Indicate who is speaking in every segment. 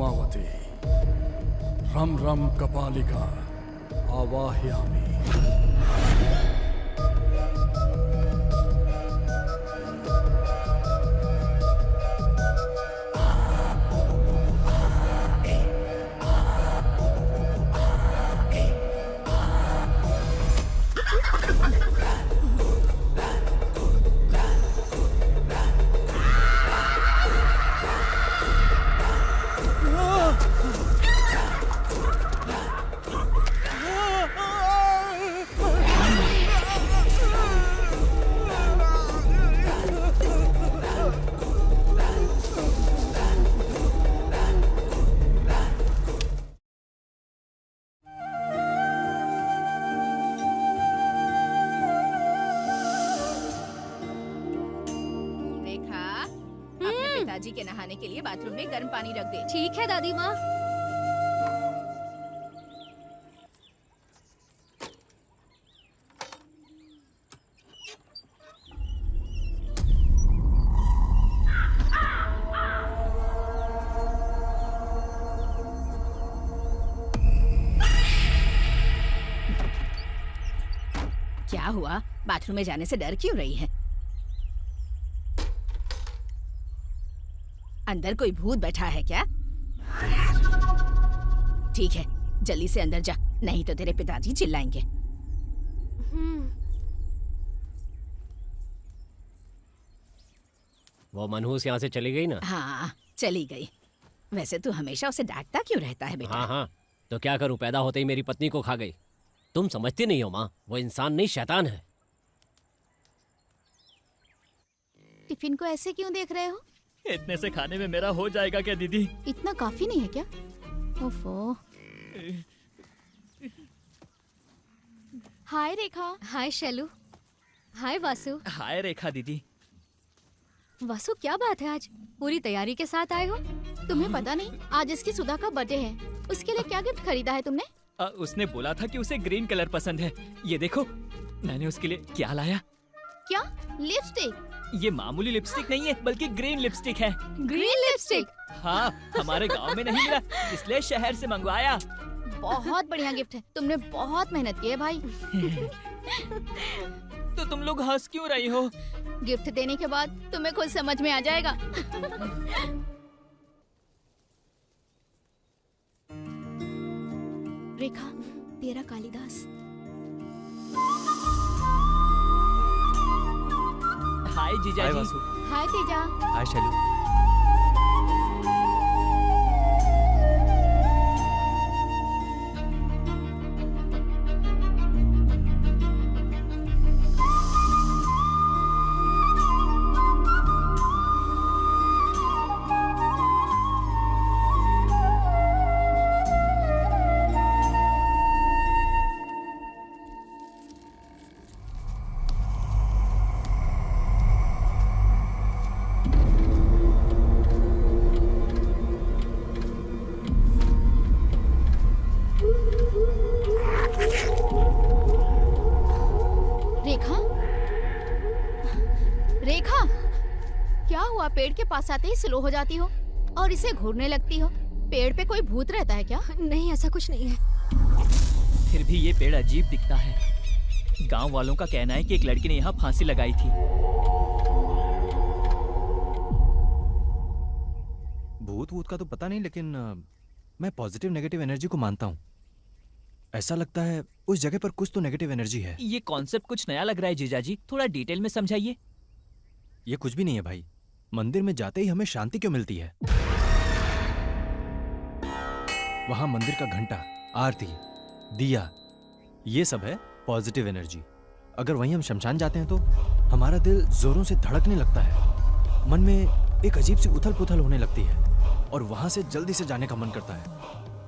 Speaker 1: उमावती रम रम कपालिका आवाहयामि।
Speaker 2: पिताजी के नहाने के लिए बाथरूम में गर्म पानी रख दे।
Speaker 3: ठीक है दादी माँ।
Speaker 2: क्या हुआ? बाथरूम में जाने से डर क्यों रही है? अंदर कोई भूत बैठा है क्या? ठीक है, जल्दी से अंदर जा, नहीं तो तेरे पिताजी चिल्लाएंगे।
Speaker 4: वो मनहूस यहाँ से चली गई ना?
Speaker 2: हाँ, चली गई। वैसे तू हमेशा उसे डांटता क्यों रहता है बेटा?
Speaker 4: हाँ हाँ, तो क्या करूं, पैदा होते ही मेरी पत्नी को खा गई। तुम समझती नहीं हो माँ, वो इंसान नहीं शैतान है।
Speaker 3: टिफिन को ऐसे क्यों देख रहे हो?
Speaker 5: इतने से खाने में मेरा हो जाएगा क्या दीदी?
Speaker 3: इतना काफी नहीं है क्या? ओफो। हाय रेखा।
Speaker 6: हाय शैलू। हाय वासु।
Speaker 5: हाय रेखा दीदी।
Speaker 6: वासु क्या बात है, आज पूरी तैयारी के साथ आए हो?
Speaker 3: तुम्हें पता नहीं आज इसकी सुधा का बर्थडे है, उसके लिए क्या गिफ्ट खरीदा है तुमने?
Speaker 5: उसने बोला था कि उसे ग्रीन कलर पसंद है। ये देखो, मैंने उसके लिए क्या लाया।
Speaker 3: क्या? लिपस्टिक?
Speaker 5: ये मामूली लिपस्टिक नहीं है, बल्कि ग्रीन लिपस्टिक है।
Speaker 6: Green lipstick?
Speaker 5: हाँ, हमारे गांव में नहीं मिला, इसलिए शहर से मंगवाया।
Speaker 3: बहुत बढ़िया गिफ्ट है, तुमने बहुत मेहनत की है भाई।
Speaker 5: तो तुम लोग हंस क्यों रही हो?
Speaker 3: गिफ्ट देने के बाद तुम्हें खुद समझ में आ जाएगा। रेखा, तेरा कालिदास।
Speaker 5: हाय जीजा जी।
Speaker 3: हाय तेजा।
Speaker 5: हाय शैलू।
Speaker 3: पेड़ के पास आते ही स्लो हो जाती हो और इसे घूरने लगती हो। पेड़ पे कोई भूत रहता है क्या?
Speaker 6: नहीं, ऐसा कुछ नहीं है।
Speaker 5: फिर भी ये पेड़ अजीब दिखता है। गांव वालों का कहना है कि एक लड़की ने यहाँ फांसी लगाई थी।
Speaker 7: भूत वूत का तो पता नहीं, लेकिन मैं पॉजिटिव नेगेटिव एनर्जी को मानता हूँ। ऐसा लगता है उस जगह पर कुछ तो नेगेटिव एनर्जी है।
Speaker 5: ये कॉन्सेप्ट कुछ नया लग रहा है जीजा जी, थोड़ा डिटेल में समझाइए।
Speaker 7: ये कुछ भी नहीं है भाई, मंदिर में जाते ही हमें शांति क्यों मिलती है? वहां मंदिर का घंटा, आरती, दिया, ये सब है पॉजिटिव एनर्जी। अगर वहीं हम शमशान जाते हैं तो हमारा दिल जोरों से धड़कने लगता है, मन में एक अजीब सी उथल पुथल होने लगती है और वहां से जल्दी से जाने का मन करता है।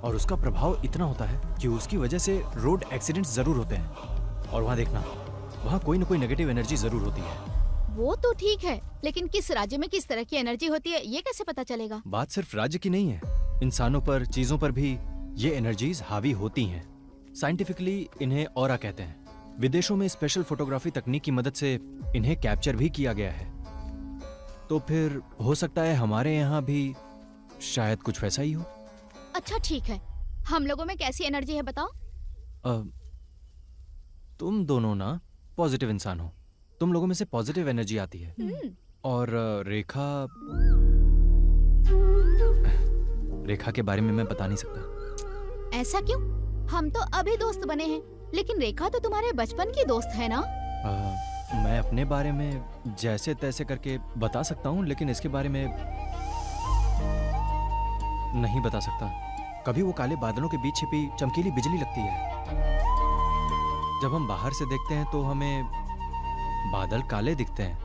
Speaker 7: और उसका प्रभाव इतना होता है कि उसकी वजह से रोड एक्सीडेंट्स जरूर होते हैं। और वहां देखना, वहां कोई ना कोई नेगेटिव एनर्जी जरूर होती है।
Speaker 3: वो तो ठीक है, लेकिन किस राज्य में किस तरह की एनर्जी होती है ये कैसे पता चलेगा?
Speaker 7: बात सिर्फ राज्य की नहीं है, इंसानों पर, चीजों पर भी ये एनर्जीज हावी होती हैं। साइंटिफिकली इन्हें ऑरा कहते हैं। विदेशों में स्पेशल फोटोग्राफी तकनीक की मदद से इन्हें कैप्चर भी किया गया है। तो फिर हो सकता है हमारे यहाँ भी शायद कुछ वैसा ही हो।
Speaker 3: अच्छा ठीक है, हम लोगों में कैसी एनर्जी है बताओ।
Speaker 7: तुम दोनों ना पॉजिटिव इंसान हो। तुम लोगों में से पॉजिटिव एनर्जी आती है। और रेखा के बारे में मैं बता नहीं सकता।
Speaker 3: ऐसा क्यों? हम तो अभी दोस्त बने हैं, लेकिन रेखा तो तुम्हारे बचपन की दोस्त है ना।
Speaker 7: मैं अपने बारे में जैसे तैसे करके बता सकता हूँ, लेकिन इसके बारे में नहीं बता सकता। कभी वो काले बादलों के बीच छिपी चमकीली बिजली लगती है। जब हम बाहर से देखते हैं तो हमें बादल काले दिखते हैं,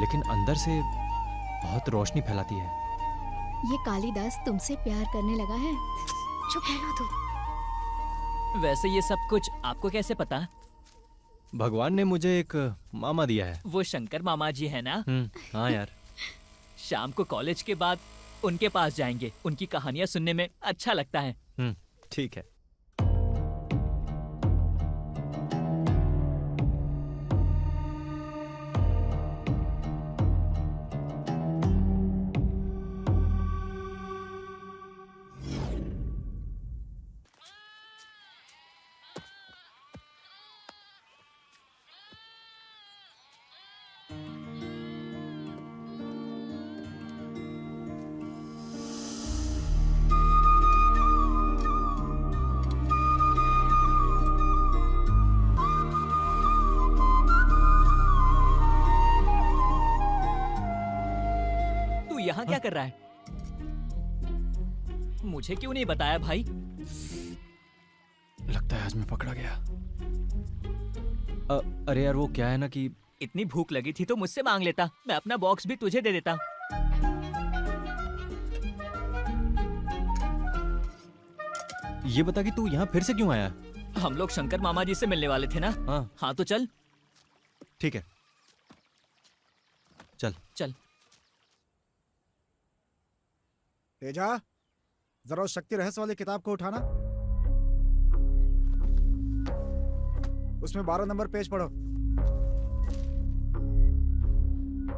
Speaker 7: लेकिन अंदर से बहुत रोशनी फैलाती है।
Speaker 3: ये कालिदास तुमसे प्यार करने लगा है।
Speaker 6: चुप रहना तू।
Speaker 5: वैसे ये सब कुछ आपको कैसे पता?
Speaker 7: भगवान ने मुझे एक मामा दिया है।
Speaker 5: वो शंकर मामा जी है ना?
Speaker 7: हाँ यार।
Speaker 5: शाम को कॉलेज के बाद उनके पास जाएंगे। उनकी कहानियां सुनने में अच्छा लगता है।
Speaker 7: ठीक है।
Speaker 5: यहाँ क्या कर रहा है? मुझे क्यों नहीं बताया भाई?
Speaker 7: लगता है आज मैं पकड़ा गया। अरे यार वो क्या है ना कि
Speaker 5: इतनी भूख लगी थी तो मुझसे मांग लेता, मैं अपना बॉक्स भी तुझे दे देता।
Speaker 7: ये बता कि तू यहाँ फिर से क्यों आया?
Speaker 5: हम लोग शंकर मामा जी से मिलने वाले थे ना। हाँ तो चल।
Speaker 7: ठीक है चल।
Speaker 5: चल
Speaker 8: तेजा, जरा उस शक्ति रहस्य वाली किताब को उठाना। उसमें 12 नंबर पेज पढ़ो।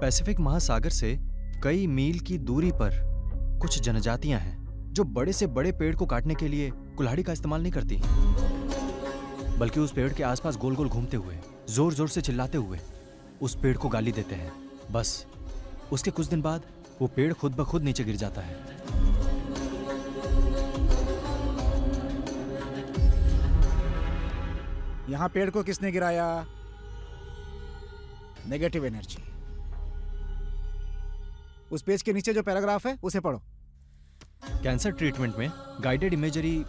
Speaker 7: पैसिफिक महासागर से कई मील की दूरी पर कुछ जनजातियां हैं जो बड़े से बड़े पेड़ को काटने के लिए कुल्हाड़ी का इस्तेमाल नहीं करती, बल्कि उस पेड़ के आसपास गोल गोल घूमते हुए जोर जोर से चिल्लाते हुए उस पेड़ को गाली देते हैं। बस उसके कुछ दिन बाद वो पेड़ खुद ब खुद नीचे गिर जाता है।
Speaker 8: यहां पेड़ को किसने गिराया? Negative energy. उस पेज के नीचे जो पैराग्राफ है उसे पढ़ो।
Speaker 7: कैंसर ट्रीटमेंट में गाइडेड इमेजरी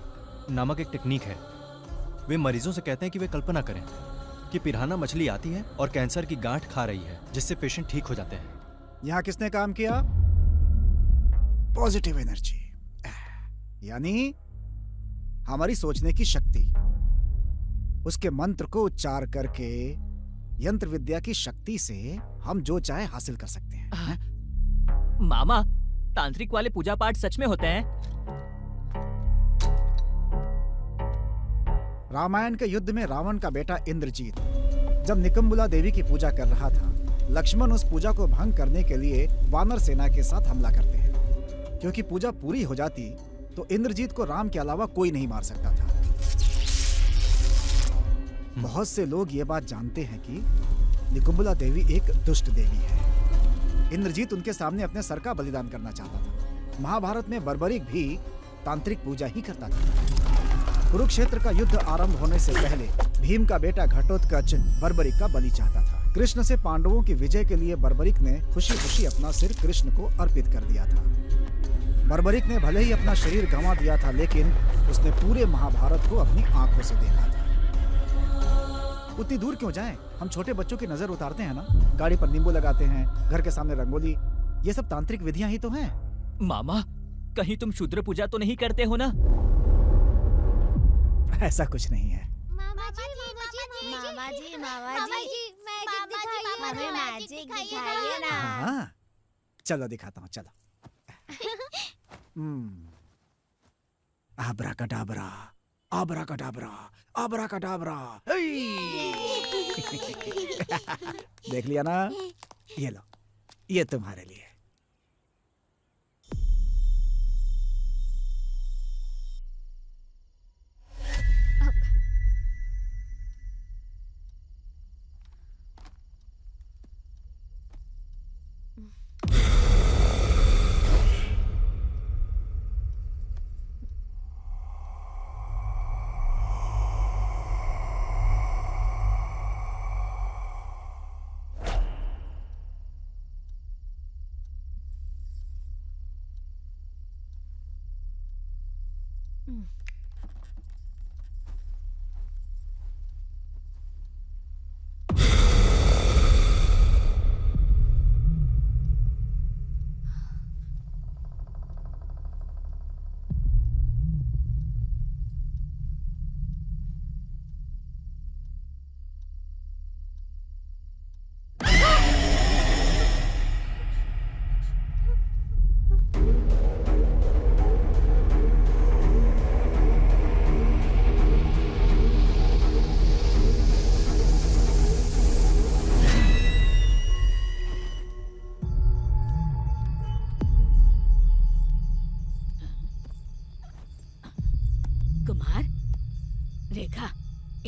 Speaker 7: नामक एक टेक्निक है। वे मरीजों से कहते हैं कि वे कल्पना करें कि पिरान्हा मछली आती है और कैंसर की गांठ खा रही है, जिससे पेशेंट ठीक हो जाते हैं।
Speaker 8: यहां किसने काम किया? पॉजिटिव एनर्जी, यानी हमारी सोचने की शक्ति। उसके मंत्र को उच्चार करके यंत्र विद्या की शक्ति से हम जो चाहे हासिल कर सकते हैं।
Speaker 5: मामा, तांत्रिक वाले पूजा पाठ सच में होते हैं?
Speaker 8: रामायण के युद्ध में रावण का बेटा इंद्रजीत जब निकम्बुला देवी की पूजा कर रहा था, लक्ष्मण उस पूजा को भंग करने के लिए वानर सेना के साथ हमला करते हैं। क्योंकि पूजा पूरी हो जाती तो इंद्रजीत को राम के अलावा कोई नहीं मार सकता था। बहुत से लोग ये बात जानते हैं कि निकुम्बला देवी एक दुष्ट देवी है। इंद्रजीत उनके सामने अपने सर का बलिदान करना चाहता था। महाभारत में बर्बरीक भी तांत्रिक पूजा ही करता था। कुरुक्षेत्र का युद्ध आरंभ होने से पहले भीम का बेटा घटोत्कच बर्बरीक का बलि चाहता था। कृष्ण से पांडवों की विजय के लिए बर्बरीक ने खुशी खुशी अपना सिर कृष्ण को अर्पित कर दिया था। बर्बरीक ने भले ही अपना शरीर गंवा दिया था, लेकिन उसने पूरे महाभारत को अपनी आंखों से देखा था। उतनी दूर क्यों जाएं? हम छोटे बच्चों की नजर उतारते हैं ना, गाड़ी पर नींबू लगाते हैं, घर के सामने रंगोली, ये सब तांत्रिक विधियां ही तो हैं।
Speaker 5: मामा, कहीं तुम शूद्र पूजा तो नहीं करते हो ना?
Speaker 8: ऐसा कुछ नहीं है।
Speaker 6: मामा जी, हमें मैजिक दिखाइए ना।
Speaker 8: हाँ, चलो दिखाता हूँ, चलो। आब्राकडाब्रा, आब्राकडाब्रा, आब्राकडाब्रा। देख लिया ना? ये लो, ये तुम्हारे लिए।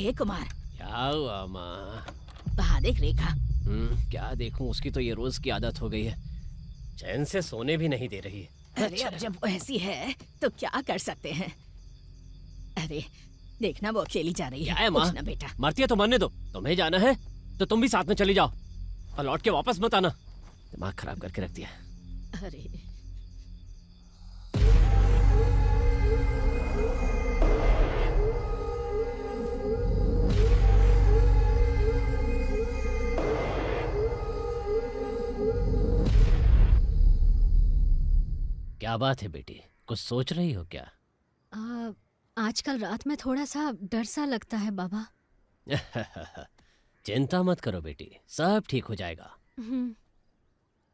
Speaker 2: हे कुमार,
Speaker 4: क्या हुआ माँ?
Speaker 2: वहाँ देख रेखा।
Speaker 4: क्या देखूं, उसकी तो ये रोज की आदत हो गई है, चैन से सोने भी नहीं दे रही है।
Speaker 2: अरे अब जब वो ऐसी है तो क्या कर सकते हैं। अरे देखना, वो अकेली जा रही
Speaker 4: क्या
Speaker 2: है।
Speaker 4: है माँ?
Speaker 2: कुछ ना बेटा।
Speaker 4: मरती है तो मरने दो, तुम्हें जाना है तो तुम भी साथ में चली जाओ और लौट के वापस मत आना। दिमाग खराब करके रख दिया।
Speaker 2: अरे
Speaker 4: क्या बात है बेटी, कुछ सोच रही हो क्या?
Speaker 6: आजकल रात में थोड़ा सा डर सा लगता है बाबा।
Speaker 4: चिंता मत करो बेटी, सब ठीक हो जाएगा।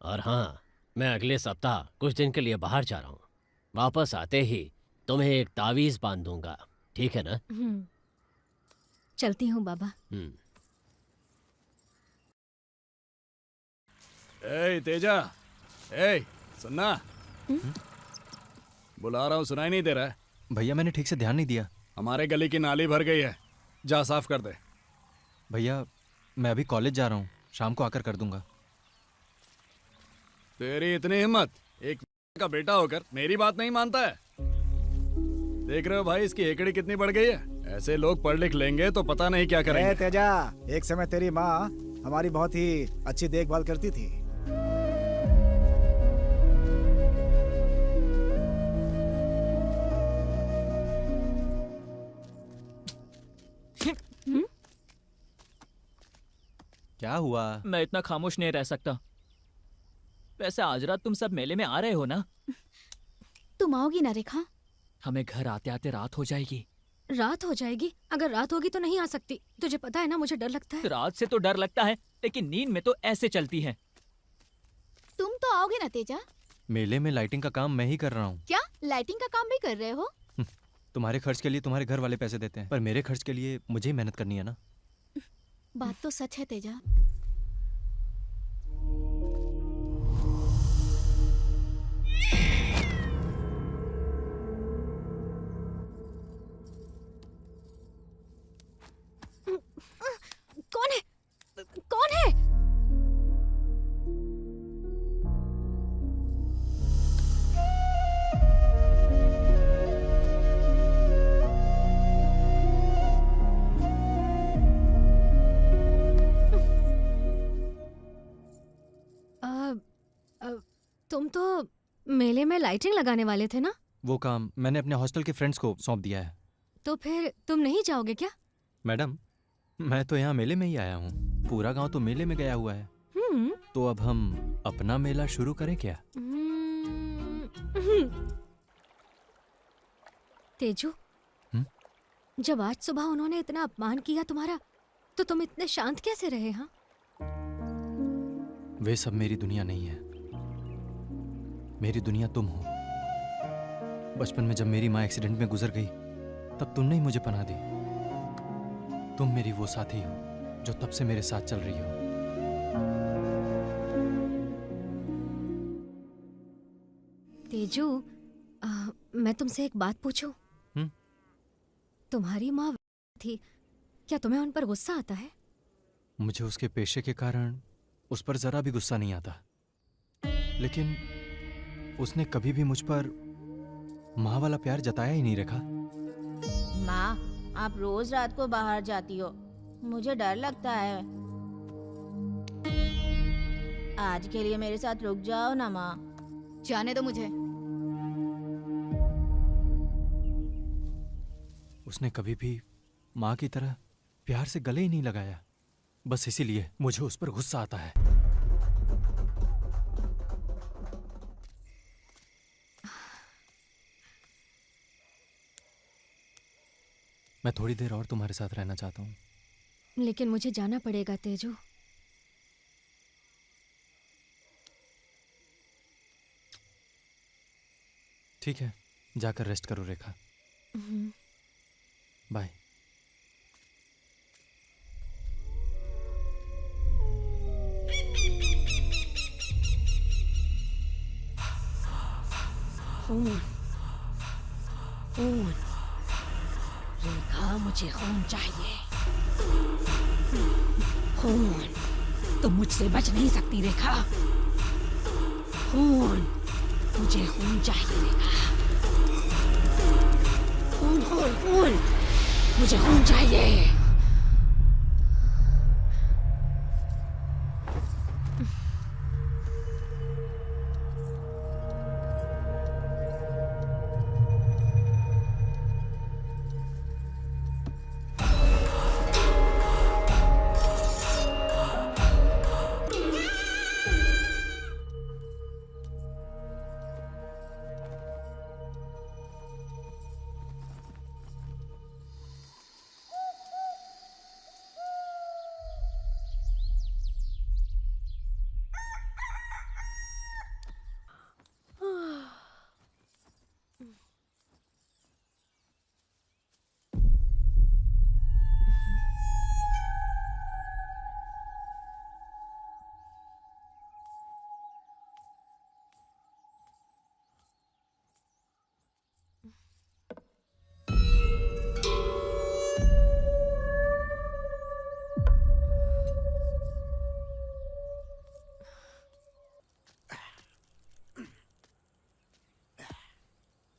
Speaker 4: और हाँ, मैं अगले सप्ताह कुछ दिन के लिए बाहर जा रहा हूँ। वापस आते ही तुम्हें एक तावीज बांध दूंगा, ठीक है ना?
Speaker 6: चलती हूँ बाबा।
Speaker 1: ए तेजा, ए सुनना, बुला रहा हूँ, सुनाई नहीं दे रहा है?
Speaker 7: भैया मैंने ठीक से ध्यान नहीं दिया।
Speaker 1: हमारे गली की नाली भर गई है, जा साफ कर दे।
Speaker 7: भैया मैं अभी कॉलेज जा रहा हूँ, शाम को आकर कर दूंगा।
Speaker 1: तेरी इतनी हिम्मत, एक का बेटा होकर मेरी बात नहीं मानता है? देख रहे हो भाई, इसकी एकड़ी कितनी बढ़ गई है। ऐसे लोग पढ़ लिख लेंगे तो पता नहीं क्या करेंगे।
Speaker 8: तेजा, एक समय तेरी माँ हमारी बहुत ही अच्छी देखभाल करती थी।
Speaker 7: क्या हुआ?
Speaker 5: मैं इतना खामोश नहीं रह सकता। वैसे आज रात तुम सब मेले में आ रहे हो ना?
Speaker 3: तुम आओगी ना रेखा?
Speaker 5: हमें घर आते आते रात हो जाएगी।
Speaker 6: रात हो जाएगी? अगर रात होगी तो नहीं आ सकती। तुझे पता है ना, मुझे डर लगता है।
Speaker 5: रात से तो डर लगता है, लेकिन नींद में तो ऐसे चलती है।
Speaker 3: तुम तो आओगे ना तेजा?
Speaker 7: मेले में लाइटिंग का काम मैं ही कर रहा हूँ।
Speaker 3: क्या लाइटिंग का काम भी कर रहे हो?
Speaker 7: तुम्हारे खर्च के लिए तुम्हारे घर वाले पैसे देते हैं, पर मेरे खर्च के लिए मुझे ही मेहनत करनी है ना।
Speaker 3: बात तो सच है तेजा।
Speaker 6: कौन है? कौन है? तुम तो मेले में लाइटिंग लगाने वाले थे ना?
Speaker 7: वो काम मैंने अपने हॉस्टल के फ्रेंड्स को सौंप दिया है।
Speaker 6: तो फिर तुम नहीं जाओगे क्या?
Speaker 7: मैडम मैं तो यहाँ मेले में ही आया हूँ, पूरा गांव तो मेले में गया हुआ है। तो अब हम अपना मेला शुरू करें क्या?
Speaker 6: तेजू, जब आज सुबह उन्होंने इतना अपमान किया तुम्हारा, तो तुम इतने शांत कैसे रहे? हाँ,
Speaker 7: वे सब मेरी दुनिया नहीं है, मेरी दुनिया तुम हो। बचपन में जब मेरी माँ एक्सीडेंट में गुजर गई, तब तुमने ही मुझे पनाह दी। तुम मेरी वो साथी हो जो तब से मेरे साथ चल रही हो।
Speaker 6: तेजू, मैं तुमसे एक बात पूछूं? तुम्हारी माँ थी, क्या तुम्हें उन पर गुस्सा आता है?
Speaker 7: मुझे उसके पेशे के कारण उस पर जरा भी गुस्सा नहीं आता, लेकिन उसने कभी भी मुझ पर माँ वाला प्यार जताया ही नहीं। रेखा,
Speaker 3: माँ, आप रोज रात को बाहर जाती हो, मुझे डर लगता है। आज के लिए मेरे साथ रुक जाओ ना माँ। जाने दो मुझे।
Speaker 7: उसने कभी भी माँ की तरह प्यार से गले ही नहीं लगाया, बस इसीलिए मुझे उस पर गुस्सा आता है। मैं थोड़ी देर और तुम्हारे साथ रहना चाहता हूँ।
Speaker 6: लेकिन मुझे जाना पड़ेगा तेजू।
Speaker 7: ठीक है, जाकर रेस्ट करो रेखा। बाय।
Speaker 2: खून, रेखा, मुझे खून चाहिए। खून, तुम मुझसे बच नहीं सकती रेखा। खून, मुझे खून चाहिए रेखा। खून खून खून, मुझे खून चाहिए।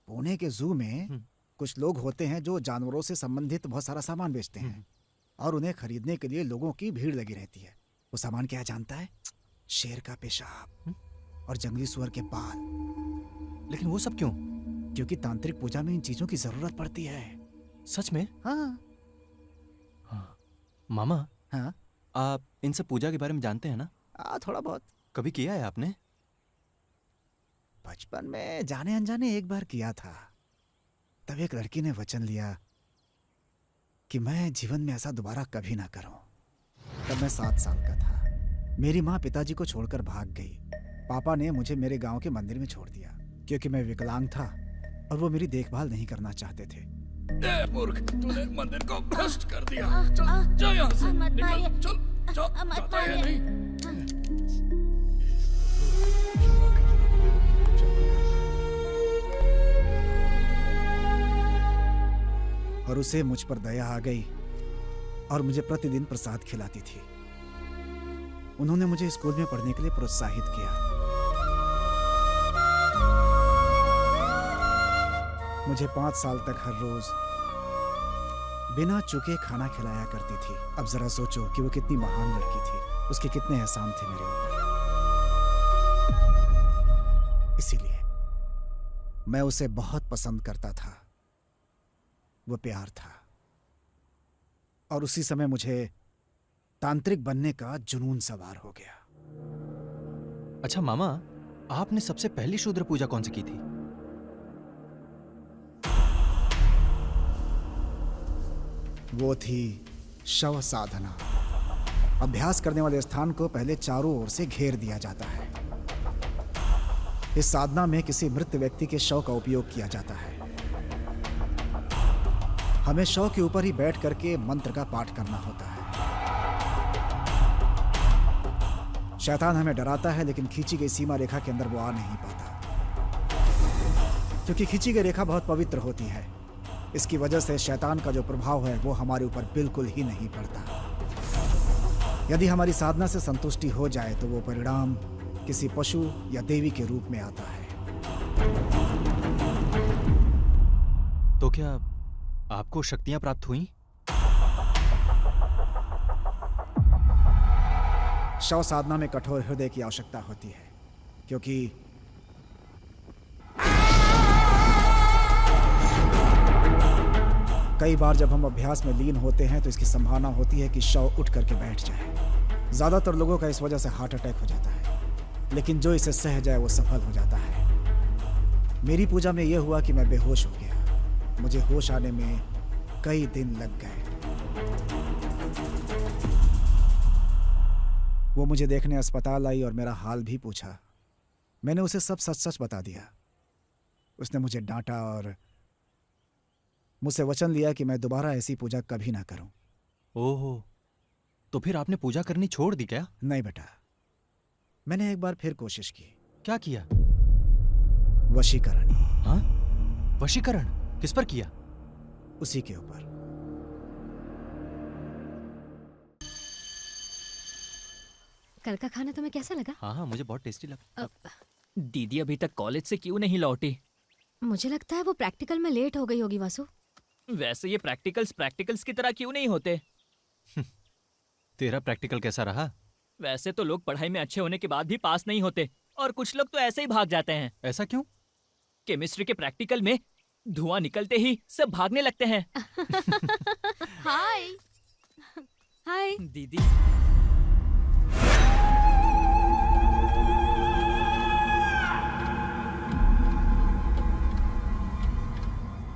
Speaker 8: पुणे के जू में कुछ लोग होते हैं जो जानवरों से संबंधित बहुत सारा सामान बेचते हैं और उन्हें खरीदने के लिए लोगों की भीड़ लगी रहती है। वो सामान क्या जानता है? शेर का पेशाब और जंगली सुअर के बाल।
Speaker 7: लेकिन वो सब क्यों?
Speaker 8: क्योंकि तांत्रिक पूजा में इन चीजों की जरूरत पड़ती है।
Speaker 7: सच में?
Speaker 8: हाँ
Speaker 7: हाँ। मामा,
Speaker 8: हाँ,
Speaker 7: आप इन सब पूजा के बारे में जानते हैं ना?
Speaker 8: थोड़ा बहुत।
Speaker 7: कभी किया है आपने?
Speaker 8: बचपन में जाने अनजाने एक बार किया था। तब एक लड़की ने वचन लिया कि मैं जीवन में ऐसा दोबारा कभी ना करूं। तब मैं 7 साल का था। मेरी माँ पिताजी को छोड़कर भाग गई। पापा ने मुझे मेरे गांव के मंदिर में छोड़ दिया क्योंकि मैं विकलांग था और वो मेरी देखभाल नहीं करना चाहते थे।
Speaker 1: ए मूर्ख, तूने मंदिर को भ्रष्ट कर दिया। चल जा यहाँ से, निकल, चल, जाता है नहीं।
Speaker 8: और उसे मुझ पर दया आ गई और मुझे प्रतिदिन प्रसाद खिलाती थी। उन्होंने मुझे स्कूल में पढ़ने के लिए प्रोत्साहित किया। मुझे 5 साल तक हर रोज बिना चुके खाना खिलाया करती थी। अब जरा सोचो कि वो कितनी महान लड़की थी, उसके कितने एहसान थे मेरे ऊपर। इसीलिए मैं उसे बहुत पसंद करता था। वो प्यार था और उसी समय मुझे तांत्रिक बनने का जुनून सवार हो गया।
Speaker 7: अच्छा मामा, आपने सबसे पहली शूद्र पूजा कौन सी की थी?
Speaker 8: वो थी शव साधना। अभ्यास करने वाले स्थान को पहले चारों ओर से घेर दिया जाता है। इस साधना में किसी मृत व्यक्ति के शव का उपयोग किया जाता है। हमें शव के ऊपर ही बैठ करके मंत्र का पाठ करना होता है। शैतान हमें डराता है, लेकिन खींची गई सीमा रेखा के अंदर वो आ नहीं पाता, क्योंकि खींची गई रेखा बहुत पवित्र होती है। इसकी वजह से शैतान का जो प्रभाव है वो हमारे ऊपर बिल्कुल ही नहीं पड़ता। यदि हमारी साधना से संतुष्टि हो जाए तो वो परिणाम किसी पशु या देवी के रूप में आता है।
Speaker 7: तो क्या आपको शक्तियां प्राप्त हुई?
Speaker 8: शव साधना में कठोर हृदय की आवश्यकता होती है, क्योंकि कई बार जब हम अभ्यास में लीन होते हैं तो इसकी संभावना होती है कि शव उठ करके बैठ जाए। ज्यादातर लोगों का इस वजह से हार्ट अटैक हो जाता है, लेकिन जो इसे सह जाए वो सफल हो जाता है। मेरी पूजा में यह हुआ कि मैं बेहोश हो गया। मुझे होश आने में कई दिन लग गए। वो मुझे देखने अस्पताल आई और मेरा हाल भी पूछा। मैंने उसे सब सच सच बता दिया। उसने मुझे डांटा और मुझसे वचन लिया कि मैं दोबारा ऐसी पूजा कभी ना करूं।
Speaker 7: ओहो, तो फिर आपने पूजा करनी छोड़ दी क्या?
Speaker 8: नहीं बेटा, मैंने एक बार फिर कोशिश की।
Speaker 7: क्या किया?
Speaker 8: वशीकरण।
Speaker 7: हाँ? वशीकरण किस पर किया?
Speaker 8: उसी के ऊपर।
Speaker 6: कल का खाना तुम्हें कैसा लगा?
Speaker 7: हाँ हाँ, मुझे बहुत टेस्टी लगा।
Speaker 5: दीदी अभी तक कॉलेज से क्यों नहीं लौटी?
Speaker 6: मुझे लगता है वो प्रैक्टिकल में लेट हो गई होगी वासु।
Speaker 5: वैसे ये प्रैक्टिकल्स की तरह क्यों नहीं होते?
Speaker 7: तेरा प्रैक्टिकल कैसा रहा?
Speaker 5: वैसे तो लोग पढ़ाई में अच्छे होने के बाद भी पास नहीं होते और कुछ लोग तो ऐसे ही भाग जाते हैं।
Speaker 7: ऐसा क्यों?
Speaker 5: केमिस्ट्री के प्रैक्टिकल में धुआं निकलते ही सब भागने लगते हैं।
Speaker 3: हाय।
Speaker 6: हाय।
Speaker 5: दीदी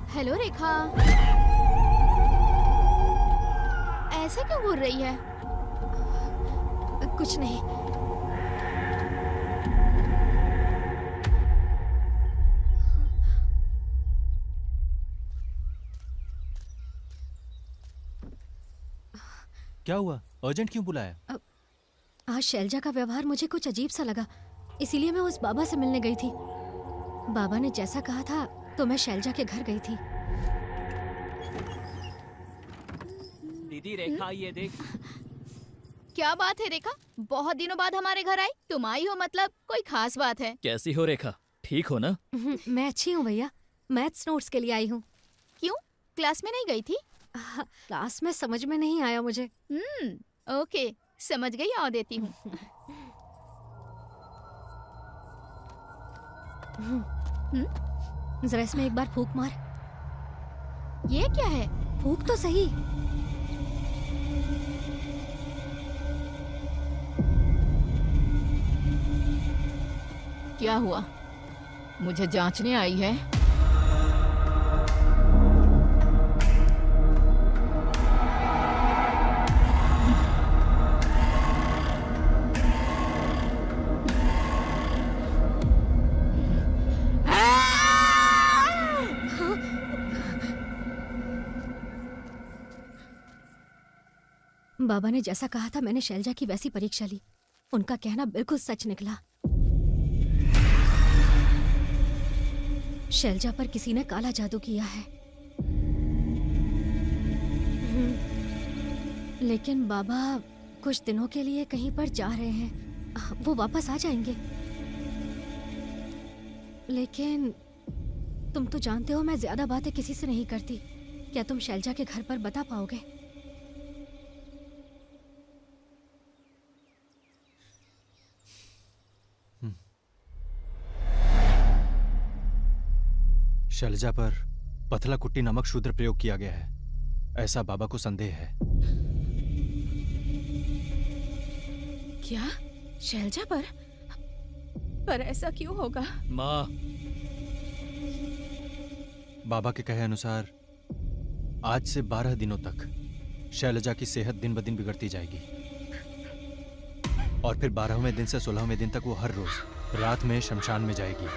Speaker 3: हेलो रेखा। ऐसे क्यों घूर रही है?
Speaker 6: कुछ नहीं।
Speaker 7: क्या हुआ? अर्जेंट क्यों बुलाया?
Speaker 6: आज शैलजा का व्यवहार मुझे कुछ अजीब सा लगा, इसीलिए मैं उस बाबा से मिलने गई थी। बाबा ने जैसा कहा था तो मैं शैलजा के घर गई थी।
Speaker 5: दीदी रेखा ये देख।
Speaker 3: क्या बात है रेखा? बहुत दिनों बाद हमारे घर आई। तुम आई हो मतलब कोई खास बात है?
Speaker 5: कैसी हो रेखा? ठीक हो ना?
Speaker 6: मैं अच्छी हूँ भैया, मैथ्स नोट्स के लिए आई हूँ।
Speaker 3: क्यों, क्लास में नहीं गई थी?
Speaker 6: क्लास में समझ में नहीं आया मुझे।
Speaker 3: ओके, समझ गई, आओ देती हूँ।
Speaker 6: जरा इसमें एक बार फूंक मार।
Speaker 3: ये क्या है?
Speaker 6: फूंक तो सही।
Speaker 3: क्या हुआ? मुझे जांचने आई है?
Speaker 6: बाबा ने जैसा कहा था मैंने शैलजा की वैसी परीक्षा ली। उनका कहना बिल्कुल सच निकला। शैलजा पर किसी ने काला जादू किया है। लेकिन बाबा कुछ दिनों के लिए कहीं पर जा रहे हैं, वो वापस आ जाएंगे। लेकिन तुम तो जानते हो मैं ज्यादा बातें किसी से नहीं करती। क्या तुम शैलजा के घर पर बता पाओगे?
Speaker 7: शैलजा पर पथला कुट्टी नामक शूद्र प्रयोग किया गया है, ऐसा बाबा को संदेह है।
Speaker 3: क्या शैलजा पर? पर ऐसा क्यों होगा?
Speaker 5: माँ,
Speaker 7: बाबा के कहे अनुसार आज से 12 दिनों तक शैलजा की सेहत दिन ब दिन बिगड़ती जाएगी और फिर 12वें दिन से 16वें दिन तक वो हर रोज रात में शमशान में जाएगी।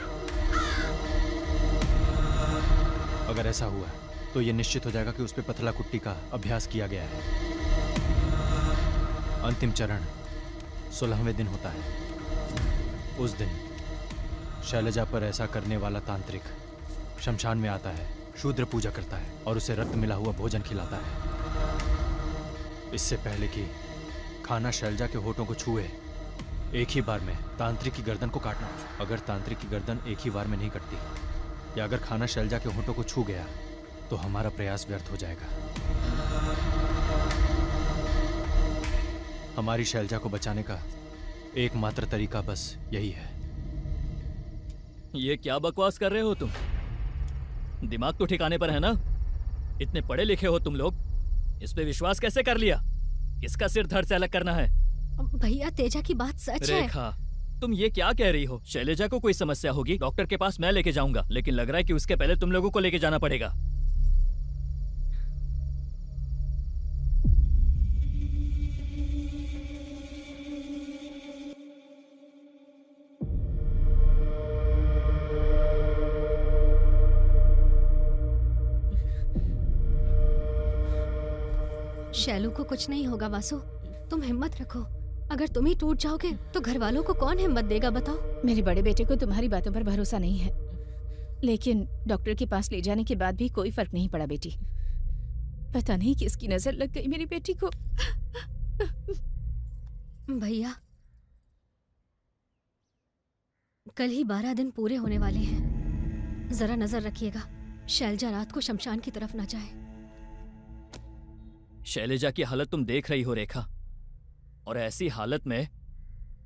Speaker 7: अगर ऐसा हुआ तो ये निश्चित हो जाएगा कि उस पे पथला कुट्टी का अभ्यास किया गया है। अंतिम चरण 16वें दिन होता है। उस दिन शैलजा पर ऐसा करने वाला तांत्रिक शमशान में आता है, शूद्र पूजा करता है और उसे रक्त मिला हुआ भोजन खिलाता है। इससे पहले कि खाना शैलजा के होठों को छुए, एक ही बार में तांत्रिक की गर्दन को काटना। अगर तांत्रिक की गर्दन एक ही बार में नहीं कटती या अगर खाना शैलजा के होठों को छू गया तो हमारा प्रयास व्यर्थ हो जाएगा। हमारी शैलजा को बचाने का एकमात्र तरीका बस यही है।
Speaker 5: ये क्या बकवास कर रहे हो तुम? दिमाग तो ठिकाने पर है ना? इतने पढ़े लिखे हो तुम लोग, इस पे विश्वास कैसे कर लिया? किसका सिर धड़ से अलग करना है?
Speaker 6: भैया तेजा की बात सच है।
Speaker 5: रेखा, तुम ये क्या कह रही हो? शैलजा को कोई समस्या होगी, डॉक्टर के पास मैं लेके जाऊंगा, लेकिन लग रहा है कि उसके पहले तुम लोगों को लेके जाना पड़ेगा।
Speaker 6: शैलू को कुछ नहीं होगा वासु, तुम हिम्मत रखो। अगर तुम ही टूट जाओगे तो घर वालों को कौन हिम्मत देगा बताओ?
Speaker 2: मेरे बड़े बेटे को तुम्हारी बातों पर भरोसा नहीं है, लेकिन डॉक्टर के पास ले जाने के बाद भी कोई फर्क नहीं पड़ा बेटी। पता नहीं किसकी नजर लग गई मेरी बेटी को।
Speaker 6: भैया कल ही 12 दिन पूरे होने वाले हैं। जरा नजर रखिएगा, शैलजा रात को शमशान की तरफ ना जाए।
Speaker 5: शैलजा की हालत तुम देख रही हो रेखा, और ऐसी हालत में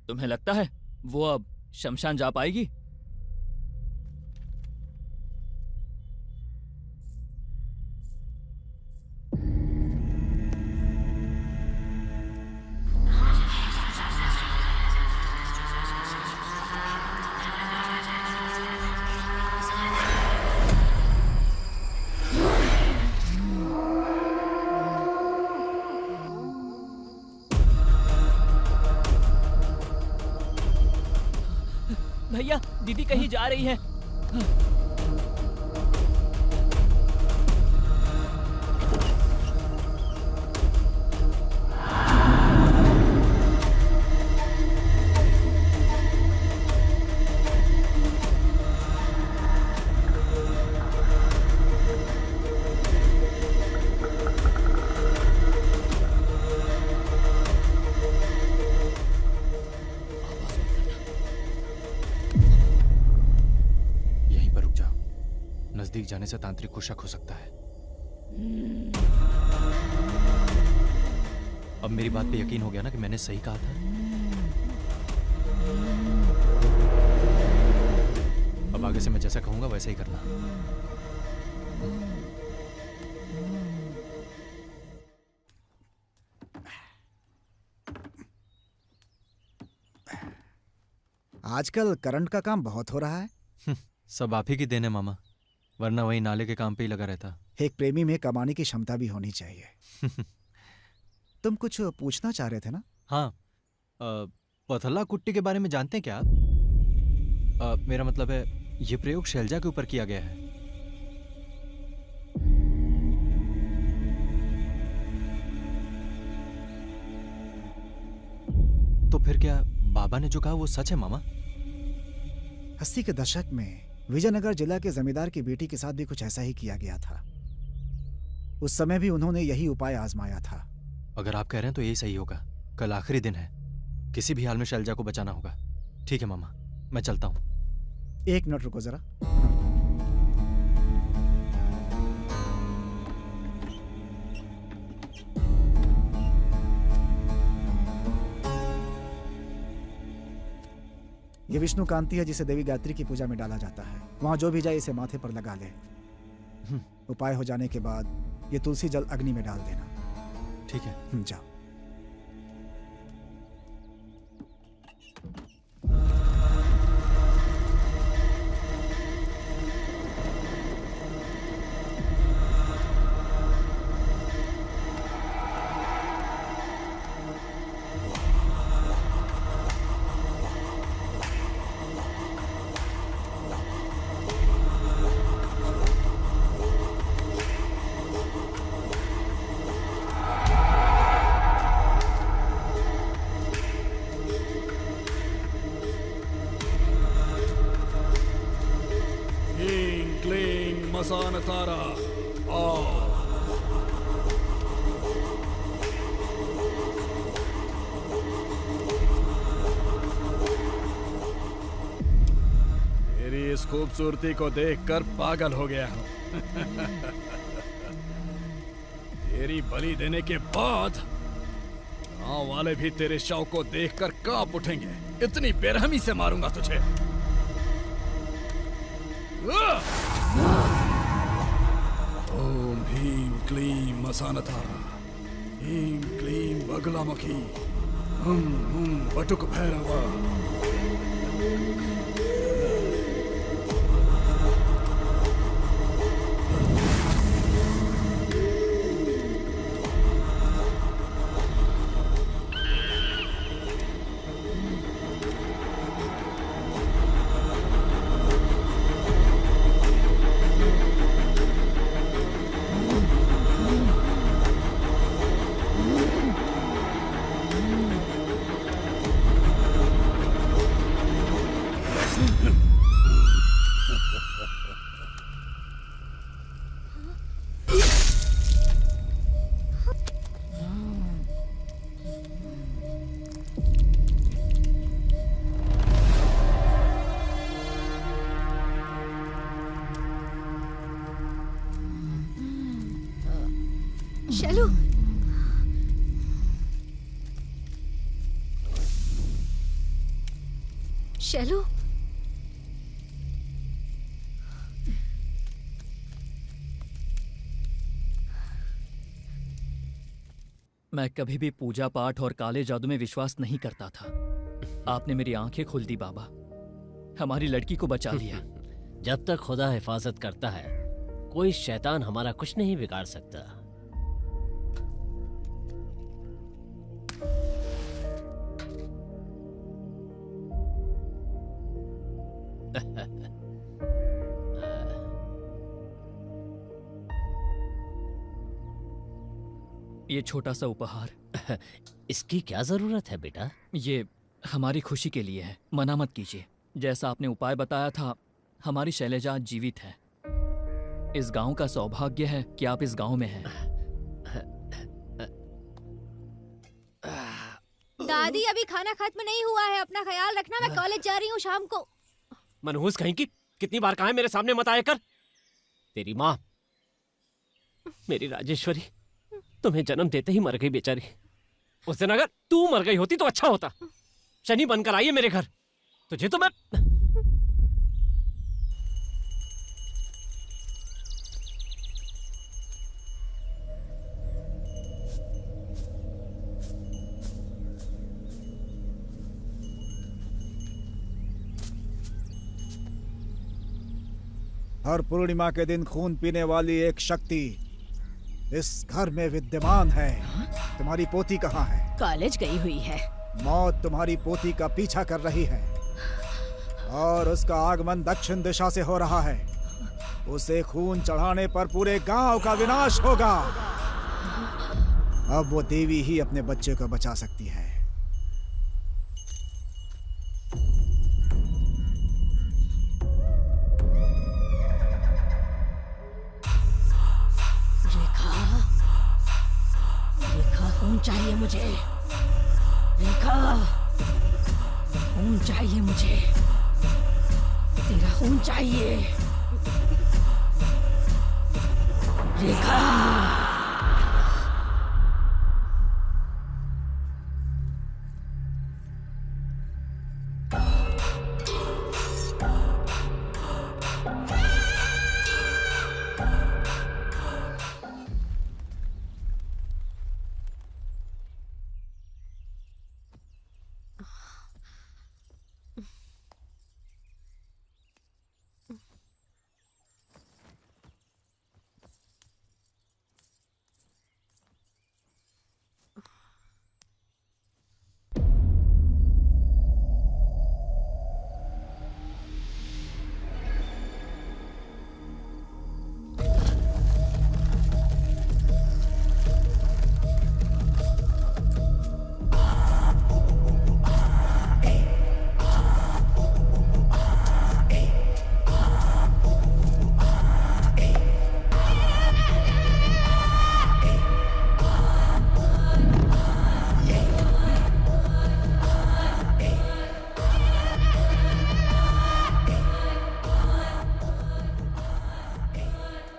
Speaker 5: तुम्हें लगता है वो अब शमशान जा पाएगी? भैया, दीदी कहीं जा रही है।
Speaker 7: यहीं पर रुक जाओ, नजदीक जाने से तांत्रिक को शक हो सकता है। अब मेरी बात पे यकीन हो गया ना कि मैंने सही कहा था? अब आगे से मैं जैसा कहूंगा वैसा ही करना।
Speaker 8: आजकल करंट का काम बहुत हो रहा है।
Speaker 7: सब आप ही की देन है मामा, वरना वही नाले के काम पे ही लगा रहता।
Speaker 8: एक प्रेमी में कमाने की क्षमता भी होनी चाहिए। तुम कुछ पूछना चाह रहे थे ना?
Speaker 7: हाँ, पथला कुट्टी के बारे में जानते हैं क्या आप? मेरा मतलब है, ये प्रयोग शैलजा के ऊपर किया गया है। तो फिर क्या बाबा ने जो कहा वो सच है मामा?
Speaker 8: 80 के दशक में विजयनगर जिला के जमींदार की बेटी के साथ भी कुछ ऐसा ही किया गया था। उस समय भी उन्होंने यही उपाय आजमाया था।
Speaker 7: अगर आप कह रहे हैं तो यही सही होगा। कल आखिरी दिन है, किसी भी हाल में शैलजा को बचाना होगा। ठीक है मामा, मैं चलता हूं।
Speaker 8: 1 मिनट रुको जरा। ये विष्णु कांति है जिसे देवी गायत्री की पूजा में डाला जाता है। वहां जो भी जाए इसे माथे पर लगा ले। उपाय हो जाने के बाद ये तुलसी जल अग्नि में डाल देना।
Speaker 7: ठीक है,
Speaker 8: जाओ।
Speaker 1: मसान तारा आओ। तेरी इस खूबसूरती को देखकर पागल हो गया हूं। तेरी बलि देने के बाद गांव वाले भी तेरे शव को देखकर कांप उठेंगे। इतनी बेरहमी से मारूंगा तुझे। ओम ह्रीं क्लीं मसानतारा, ह्रीं क्लीं बगलामुखी, हुं हुं बटुक भैरवा।
Speaker 6: शैलू, शैलू,
Speaker 5: मैं कभी भी पूजा पाठ और काले जादू में विश्वास नहीं करता था। आपने मेरी आंखें खोल दी बाबा, हमारी लड़की को बचा लिया।
Speaker 4: जब तक खुदा हिफाजत करता है, कोई शैतान हमारा कुछ नहीं बिगाड़ सकता।
Speaker 5: ये छोटा सा उपहार,
Speaker 4: इसकी क्या जरूरत है बेटा?
Speaker 5: ये हमारी खुशी के लिए है, मना मत कीजिए। जैसा आपने उपाय बताया था, हमारी शैलजा आज जीवित है। इस गांव का सौभाग्य है कि आप इस गांव में हैं।
Speaker 6: दादी अभी खाना खत्म नहीं हुआ है, अपना ख्याल रखना, मैं कॉलेज जा रही हूँ शाम को।
Speaker 4: मनहूस कहीं की, कितनी बार कहा है मेरे सामने मत आया कर। तेरी माँ, मेरी राजेश्वरी, तुम्हें जन्म देते ही मर गई बेचारी। उस दिन अगर तू मर गई होती तो अच्छा होता। शनि बनकर आई है मेरे घर, तुझे तो मैं...
Speaker 8: हर पूर्णिमा के दिन खून पीने वाली एक शक्ति इस घर में विद्यमान है। तुम्हारी पोती कहाँ है?
Speaker 2: कॉलेज गई हुई है।
Speaker 8: मौत तुम्हारी पोती का पीछा कर रही है और उसका आगमन दक्षिण दिशा से हो रहा है। उसे खून चढ़ाने पर पूरे गांव का विनाश होगा। अब वो देवी ही अपने बच्चे को बचा सकती है।
Speaker 2: खून चाहिए मुझे, रेखा, खून चाहिए मुझे, तेरा खून चाहिए रेखा।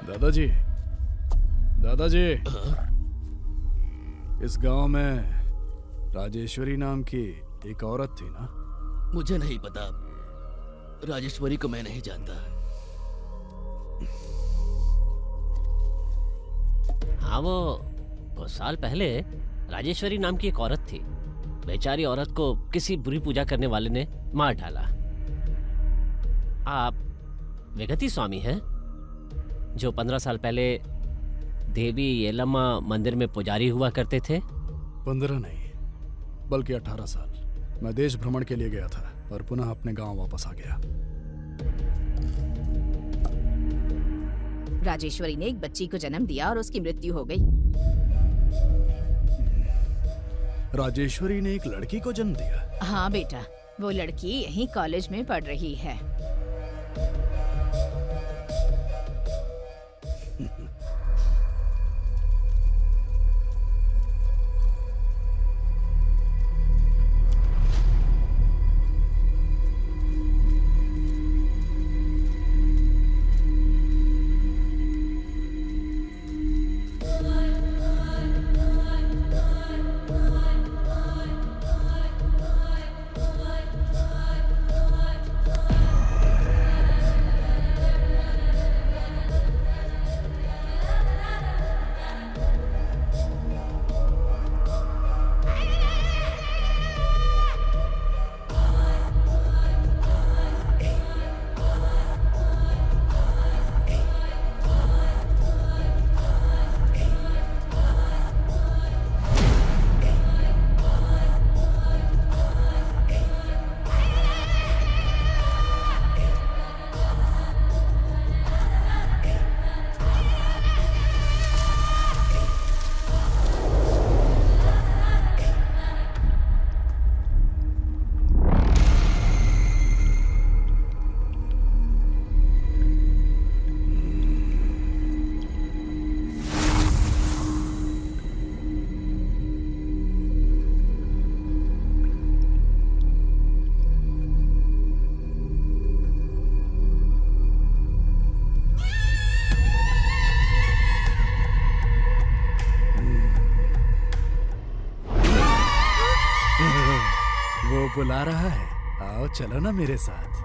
Speaker 1: दादाजी, दादाजी, इस गांव में राजेश्वरी नाम की एक औरत थी ना?
Speaker 9: मुझे नहीं पता, राजेश्वरी को मैं नहीं जानता।
Speaker 4: हाँ, वो कुछ साल पहले राजेश्वरी नाम की एक औरत थी। बेचारी औरत को किसी बुरी पूजा करने वाले ने मार डाला। आप विगति स्वामी हैं, जो 15 साल पहले देवी येलम्मा मंदिर में पुजारी हुआ करते थे?
Speaker 1: 15 नहीं, बल्कि 18 साल। मैं देश भ्रमण के लिए गया था और पुनः अपने गांव वापस आ गया।
Speaker 2: राजेश्वरी ने एक बच्ची को जन्म दिया और उसकी मृत्यु हो गई।
Speaker 1: राजेश्वरी ने एक लड़की को जन्म दिया?
Speaker 2: हाँ बेटा, वो लड़की यहीं कॉलेज में पढ़ रही है।
Speaker 1: वो बुला रहा है, आओ चलो ना मेरे साथ।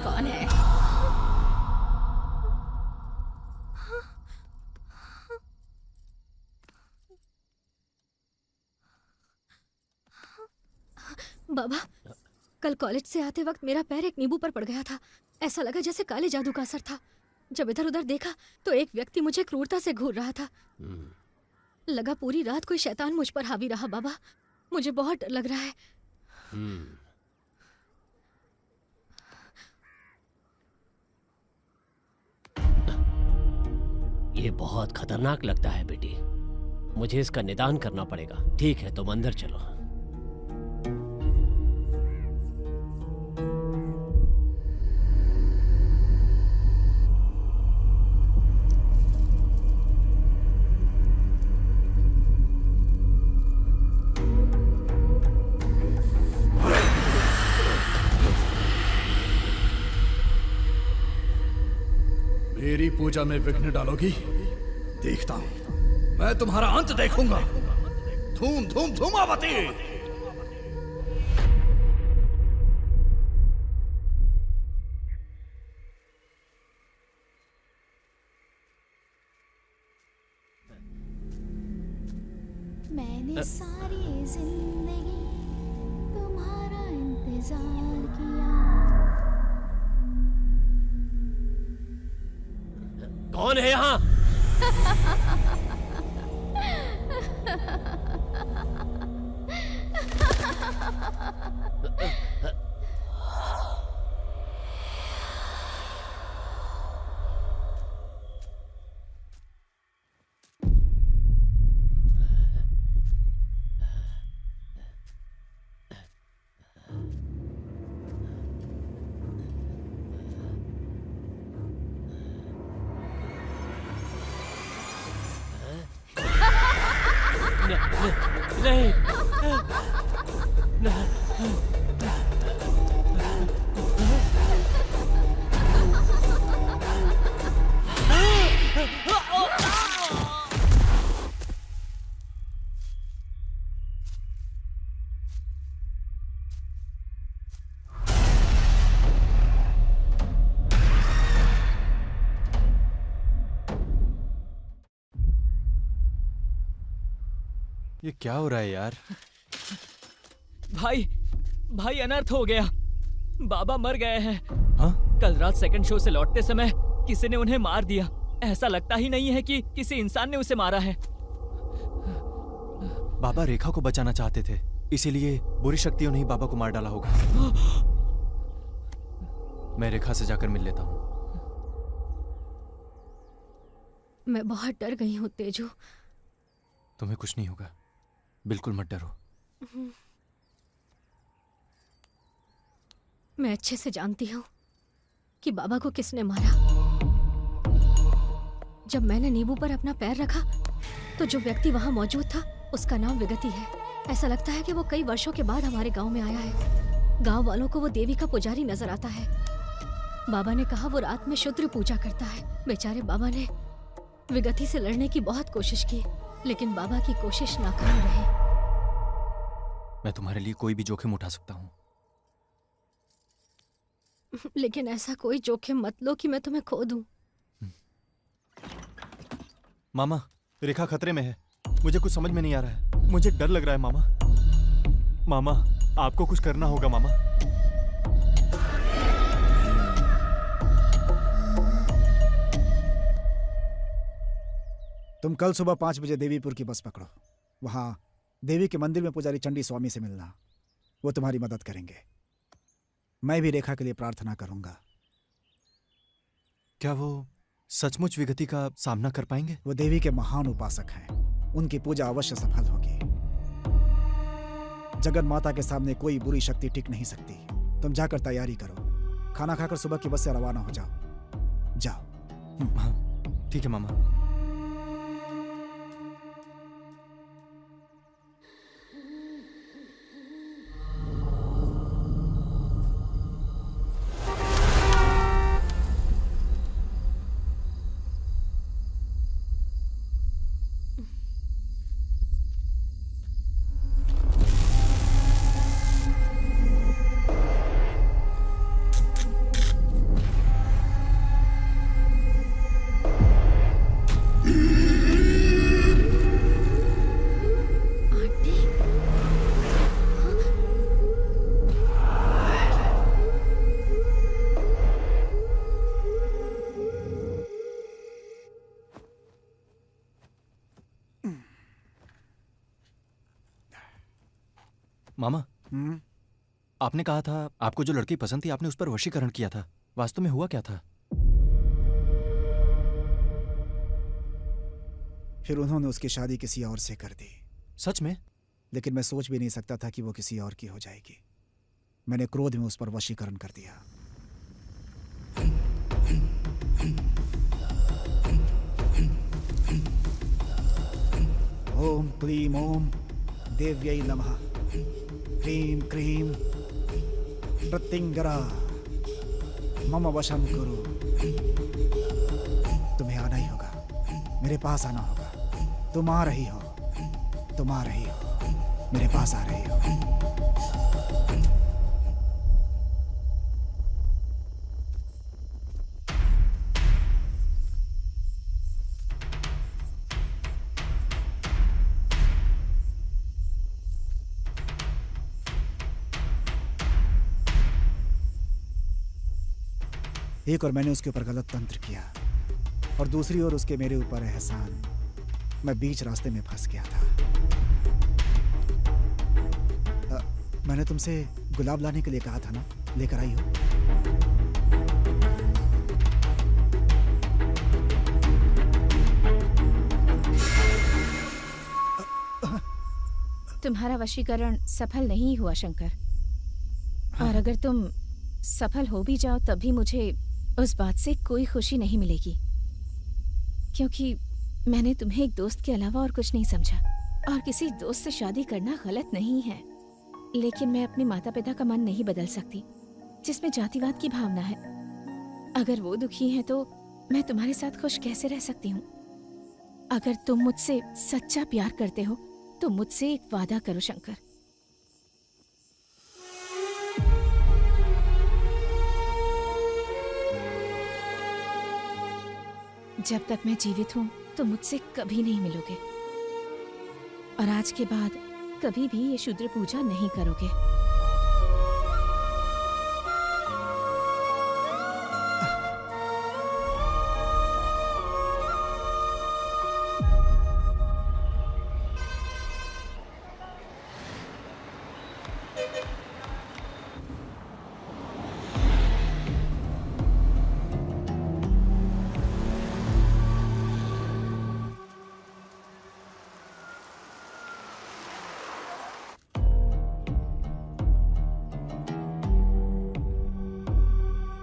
Speaker 2: कौन है?
Speaker 6: बाबा, कल कॉलेज से आते वक्त मेरा पैर एक नींबू पर पड़ गया था। ऐसा लगा जैसे काले जादू का असर था। जब इधर उधर देखा तो एक व्यक्ति मुझे क्रूरता से घूर रहा था। लगा पूरी रात कोई शैतान मुझ पर हावी रहा। बाबा, मुझे बहुत डर लग रहा है।
Speaker 4: ये बहुत खतरनाक लगता है बेटी, मुझे इसका निदान करना पड़ेगा। ठीक है, तुम अंदर चलो।
Speaker 1: मेरी पूजा में विघ्न डालोगी, देखता हूं मैं तुम्हारा अंत देखूंगा। धूम धूम धूमावती।
Speaker 3: मैंने सारी जिंदगी तुम्हारा इंतजार किया।
Speaker 4: कौन है यहाँ? नहीं,
Speaker 7: ये क्या हो रहा है यार?
Speaker 5: भाई अनर्थ हो गया। बाबा मर गए हैं।
Speaker 7: हाँ?
Speaker 5: कल रात सेकंड शो से लौटते समय किसी ने उन्हें मार दिया। ऐसा लगता ही नहीं है कि किसी इंसान ने उसे मारा है।
Speaker 7: बाबा रेखा को बचाना चाहते थे, इसीलिए बुरी शक्तियों ने ही बाबा को मार डाला होगा। मैं रेखा से जाकर मिल लेता हूँ।
Speaker 6: मैं बहुत डर गई हूँ तेजू।
Speaker 7: तुम्हें कुछ नहीं होगा, बिल्कुल मत डरो।
Speaker 6: मैं अच्छे से जानती हूँ कि बाबा को किसने मारा। जब मैंने नींबू पर अपना पैर रखा तो जो व्यक्ति वहां मौजूद था उसका नाम विगति है। ऐसा लगता है कि वो कई वर्षों के बाद हमारे गांव में आया है। गांव वालों को वो देवी का पुजारी नजर आता है। बाबा ने कहा वो रात में शुद्र पूजा करता है। बेचारे बाबा ने विगति से लड़ने की बहुत कोशिश की, लेकिन बाबा की कोशिश नाकाम रही।
Speaker 7: मैं तुम्हारे लिए कोई भी जोखिम उठा सकता हूँ।
Speaker 6: लेकिन ऐसा कोई जोखिम मत लो कि मैं तुम्हें खो दूं।
Speaker 7: मामा, रेखा खतरे में है। मुझे कुछ समझ में नहीं आ रहा है। मुझे डर लग रहा है मामा। मामा, आपको कुछ करना होगा मामा।
Speaker 8: तुम कल सुबह 5 बजे देवीपुर की बस पकड़ो। वहां देवी के मंदिर में पुजारी चंडी स्वामी से मिलना, वो तुम्हारी मदद करेंगे। मैं भी रेखा के लिए प्रार्थना करूंगा।
Speaker 7: क्या वो सचमुच विगति का सामना कर पाएंगे?
Speaker 8: वो देवी के महान उपासक हैं, उनकी पूजा अवश्य सफल होगी। जगन माता के सामने कोई बुरी शक्ति टिक नहीं सकती। तुम जाकर तैयारी करो, खाना खाकर सुबह की बस से रवाना हो जाओ। जाओ।
Speaker 7: हाँ, ठीक है मामा। मामा,
Speaker 8: हम्म?
Speaker 7: आपने कहा था आपको जो लड़की पसंद थी आपने उस पर वशीकरण किया था। वास्तव में हुआ क्या था?
Speaker 8: फिर उन्होंने उसकी शादी किसी और से कर दी।
Speaker 7: सच में?
Speaker 8: लेकिन मैं सोच भी नहीं सकता था कि वो किसी और की हो जाएगी। मैंने क्रोध में उस पर वशीकरण कर दिया। ओम क्लीम ओम देव्यै नमः। क्रीम क्रीम प्रत्यंगरा मम वशम करो। तुम्हें आना ही होगा, मेरे पास आना होगा। तुम आ रही हो, तुम आ रही हो, मेरे पास आ रही हो। एक और मैंने उसके ऊपर गलत तंत्र किया और दूसरी ओर उसके मेरे ऊपर एहसान। मैं बीच रास्ते में फंस गया था। मैंने तुमसे गुलाब लाने के लिए कहा था ना, लेकर आई हो?
Speaker 2: तुम्हारा वशीकरण सफल नहीं हुआ शंकर। और अगर तुम सफल हो भी जाओ तब भी मुझे उस बात से कोई खुशी नहीं मिलेगी, क्योंकि मैंने तुम्हें एक दोस्त के अलावा और कुछ नहीं समझा। और किसी दोस्त से शादी करना गलत नहीं है, लेकिन मैं अपने माता पिता का मन नहीं बदल सकती, जिसमें जातिवाद की भावना है। अगर वो दुखी हैं तो मैं तुम्हारे साथ खुश कैसे रह सकती हूँ? अगर तुम मुझसे सच्चा प्यार करते हो तो मुझसे एक वादा करो शंकर। जब तक मैं जीवित हूँ तो मुझसे कभी नहीं मिलोगे, और आज के बाद कभी भी ये शूद्र पूजा नहीं करोगे।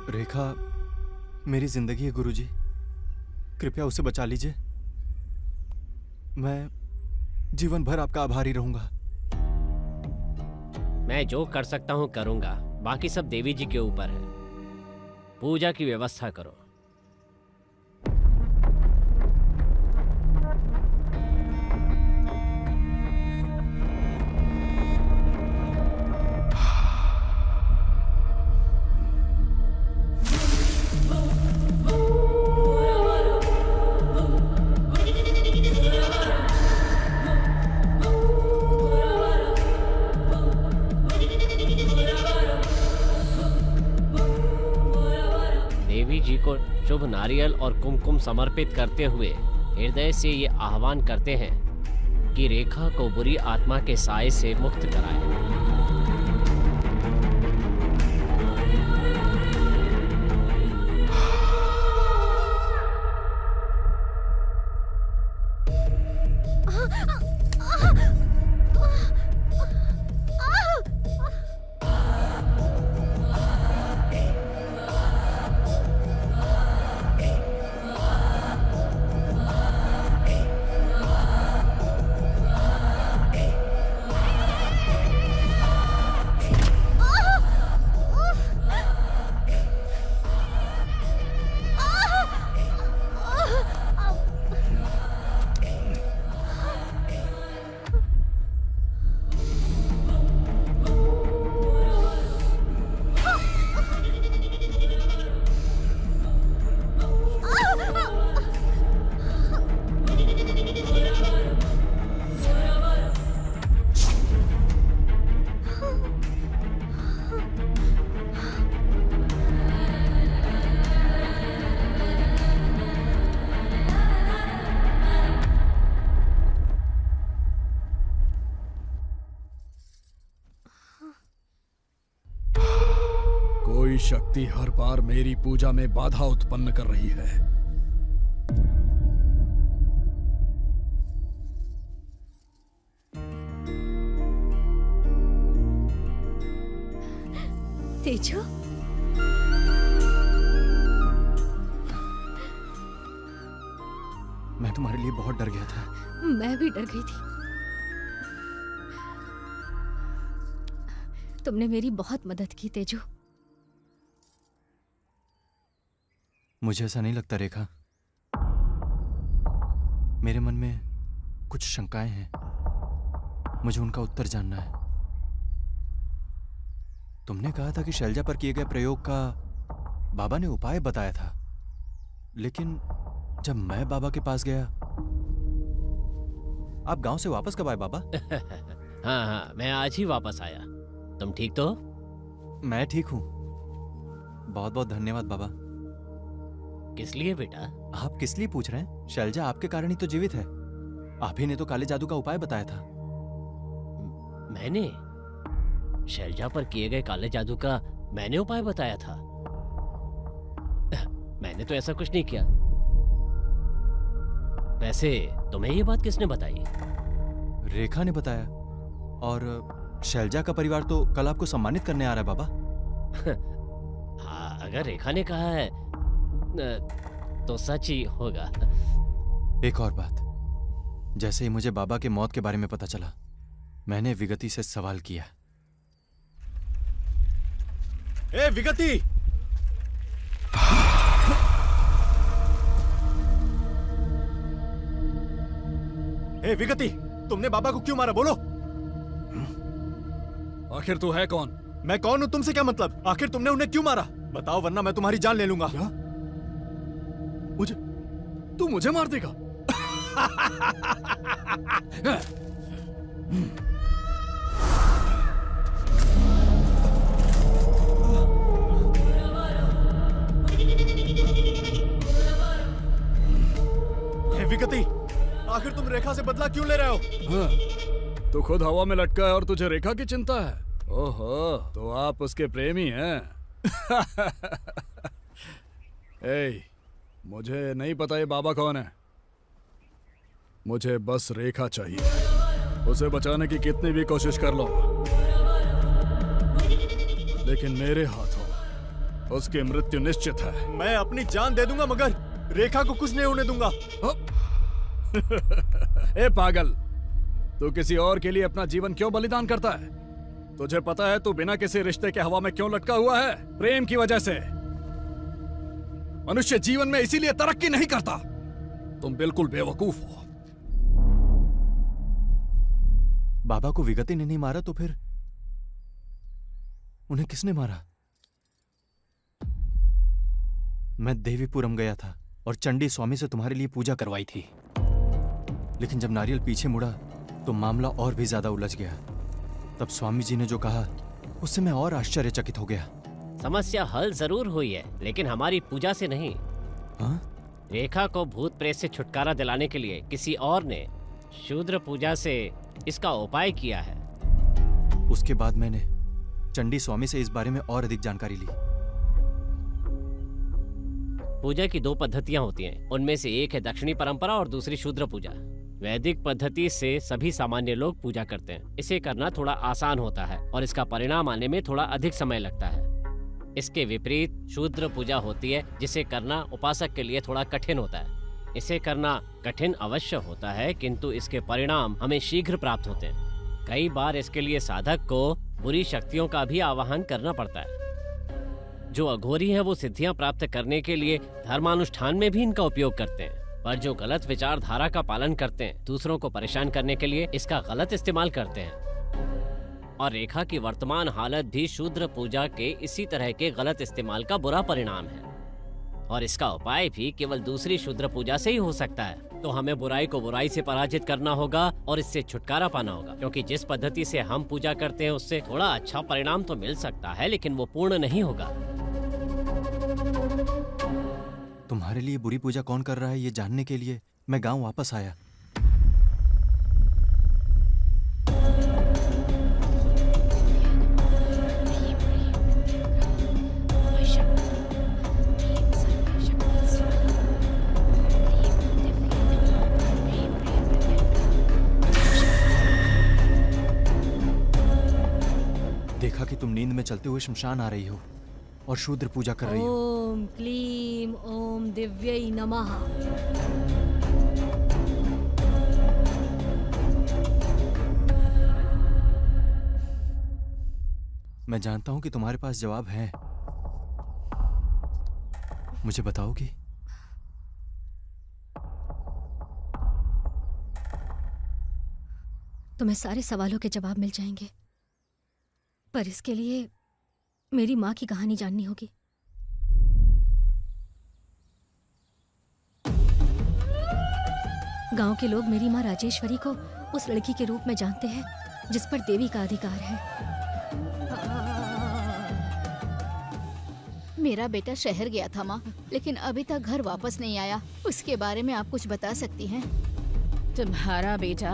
Speaker 7: रेखा मेरी जिंदगी है गुरुजी, कृपया उसे बचा लीजिए। मैं जीवन भर आपका आभारी रहूंगा।
Speaker 4: मैं जो कर सकता हूँ करूँगा, बाकी सब देवी जी के ऊपर है। पूजा की व्यवस्था करो। जी को शुभ नारियल और कुमकुम समर्पित करते हुए हृदय से ये आह्वान करते हैं कि रेखा को बुरी आत्मा के साए से मुक्त कराएं।
Speaker 1: कोई शक्ति हर बार मेरी पूजा में बाधा उत्पन्न कर रही है।
Speaker 6: तेजू,
Speaker 7: मैं तुम्हारे लिए बहुत डर गया था।
Speaker 6: मैं भी डर गई थी। तुमने मेरी बहुत मदद की तेजू।
Speaker 7: मुझे ऐसा नहीं लगता रेखा। मेरे मन में कुछ शंकाएं हैं, मुझे उनका उत्तर जानना है। तुमने कहा था कि शैलजा पर किए गए प्रयोग का बाबा ने उपाय बताया था, लेकिन जब मैं बाबा के पास गया। आप गांव से वापस कब आए बाबा?
Speaker 4: हाँ, मैं आज ही वापस आया। तुम ठीक तो?
Speaker 7: मैं ठीक हूं। बहुत बहुत धन्यवाद बाबा।
Speaker 4: किस लिए बेटा?
Speaker 7: आप किस लिए पूछ रहे हैं? शैलजा आपके कारण ही तो जीवित है। आप ही ने तो काले जादू का उपाय बताया था।
Speaker 4: मैंने? शैलजा पर किए गए काले जादू का मैंने उपाय बताया था? मैंने तो ऐसा कुछ नहीं किया। वैसे तुम्हें ये बात किसने बताई?
Speaker 7: रेखा ने बताया। और शैलजा का परिवार तो कल आपको सम्मानित करने आ रहा है बाबा।
Speaker 4: हाँ, अगर रेखा ने कहा है तो सच ही होगा।
Speaker 7: एक और बात, जैसे ही मुझे बाबा के मौत के बारे में पता चला, मैंने विगति से सवाल किया। ए विगति! ए विगति, तुमने बाबा को क्यों मारा? बोलो।
Speaker 1: आखिर तू है कौन?
Speaker 7: मैं कौन हूं, तुमसे क्या मतलब? आखिर तुमने उन्हें क्यों मारा? बताओ, वरना मैं तुम्हारी जान ले लूंगा।
Speaker 1: क्या? तू मुझे मार देगा?
Speaker 7: विगति, आखिर तुम रेखा से बदला क्यों ले रहे हो?
Speaker 1: हाँ, तू खुद हवा में लटका है और तुझे रेखा की चिंता है। ओहो, तो आप उसके प्रेमी हैं। ए, मुझे नहीं पता ये बाबा कौन है। मुझे बस रेखा चाहिए। उसे बचाने की कितनी भी कोशिश कर लो, लेकिन मेरे हाथों उसकी मृत्यु निश्चित है।
Speaker 7: मैं अपनी जान दे दूंगा, मगर रेखा को कुछ नहीं होने दूंगा।
Speaker 1: ए पागल, तू किसी और के लिए अपना जीवन क्यों बलिदान करता है? तुझे पता है तू बिना किसी रिश्ते के हवा में क्यों लटका हुआ है? प्रेम की वजह से। मनुष्य जीवन में इसीलिए तरक्की नहीं करता। तुम बिल्कुल बेवकूफ हो।
Speaker 7: बाबा को विगति ने नहीं मारा तो फिर उन्हें किसने मारा? मैं देवीपुरम गया था और चंडी स्वामी से तुम्हारे लिए पूजा करवाई थी, लेकिन जब नारियल पीछे मुड़ा तो मामला और भी ज्यादा उलझ गया। तब स्वामी जी ने जो कहा उससे मैं और आश्चर्यचकित हो गया।
Speaker 4: समस्या हल जरूर हुई है, लेकिन हमारी पूजा से नहीं।
Speaker 7: हाँ?
Speaker 4: रेखा को भूत प्रेत से छुटकारा दिलाने के लिए किसी और ने शूद्र पूजा से इसका उपाय किया है।
Speaker 7: उसके बाद मैंने चंडी स्वामी से इस बारे में और अधिक जानकारी ली।
Speaker 4: पूजा की 2 पद्धतियां होती हैं। उनमें से एक है दक्षिणी परंपरा और दूसरी शूद्र पूजा। वैदिक पद्धति से सभी सामान्य लोग पूजा करते हैं। इसे करना थोड़ा आसान होता है और इसका परिणाम आने में थोड़ा अधिक समय लगता है। इसके विपरीत शूद्र पूजा होती है, जिसे करना उपासक के लिए थोड़ा कठिन होता है। इसे करना कठिन अवश्य होता है, किंतु इसके परिणाम हमें शीघ्र प्राप्त होते हैं। कई बार इसके लिए साधक को बुरी शक्तियों का भी आवाहन करना पड़ता है। जो अघोरी हैं वो सिद्धियां प्राप्त करने के लिए धर्मानुष्ठान में भी इनका उपयोग करते हैं, पर जो गलत विचारधारा का पालन करते हैं, दूसरों को परेशान करने के लिए इसका गलत इस्तेमाल करते हैं। और रेखा की वर्तमान हालत भी शूद्र पूजा के इसी तरह के गलत इस्तेमाल का बुरा परिणाम है, और इसका उपाय भी केवल दूसरी शूद्र पूजा से ही हो सकता है। तो हमें बुराई को बुराई से पराजित करना होगा और इससे छुटकारा पाना होगा, क्योंकि जिस पद्धति से हम पूजा करते हैं उससे थोड़ा अच्छा परिणाम तो मिल सकता है, लेकिन वो पूर्ण नहीं होगा।
Speaker 7: तुम्हारे लिए बुरी पूजा कौन कर रहा है ये जानने के लिए मैं गांव वापस आया। चलते हुए शमशान आ रही हो और शूद्र पूजा कर रही हो।
Speaker 6: ओम क्लीम ओम दिव्यै नमः।
Speaker 7: मैं जानता हूं कि तुम्हारे पास जवाब है, मुझे बताओगी?
Speaker 6: तुम्हें सारे सवालों के जवाब मिल जाएंगे, पर इसके लिए मेरी माँ की कहानी जाननी होगी। गांव के लोग मेरी माँ राजेश्वरी को उस लड़की के रूप में जानते हैं जिस पर देवी का अधिकार है।
Speaker 3: मेरा बेटा शहर गया था माँ, लेकिन अभी तक घर वापस नहीं आया। उसके बारे में आप कुछ बता सकती हैं?
Speaker 2: तुम्हारा बेटा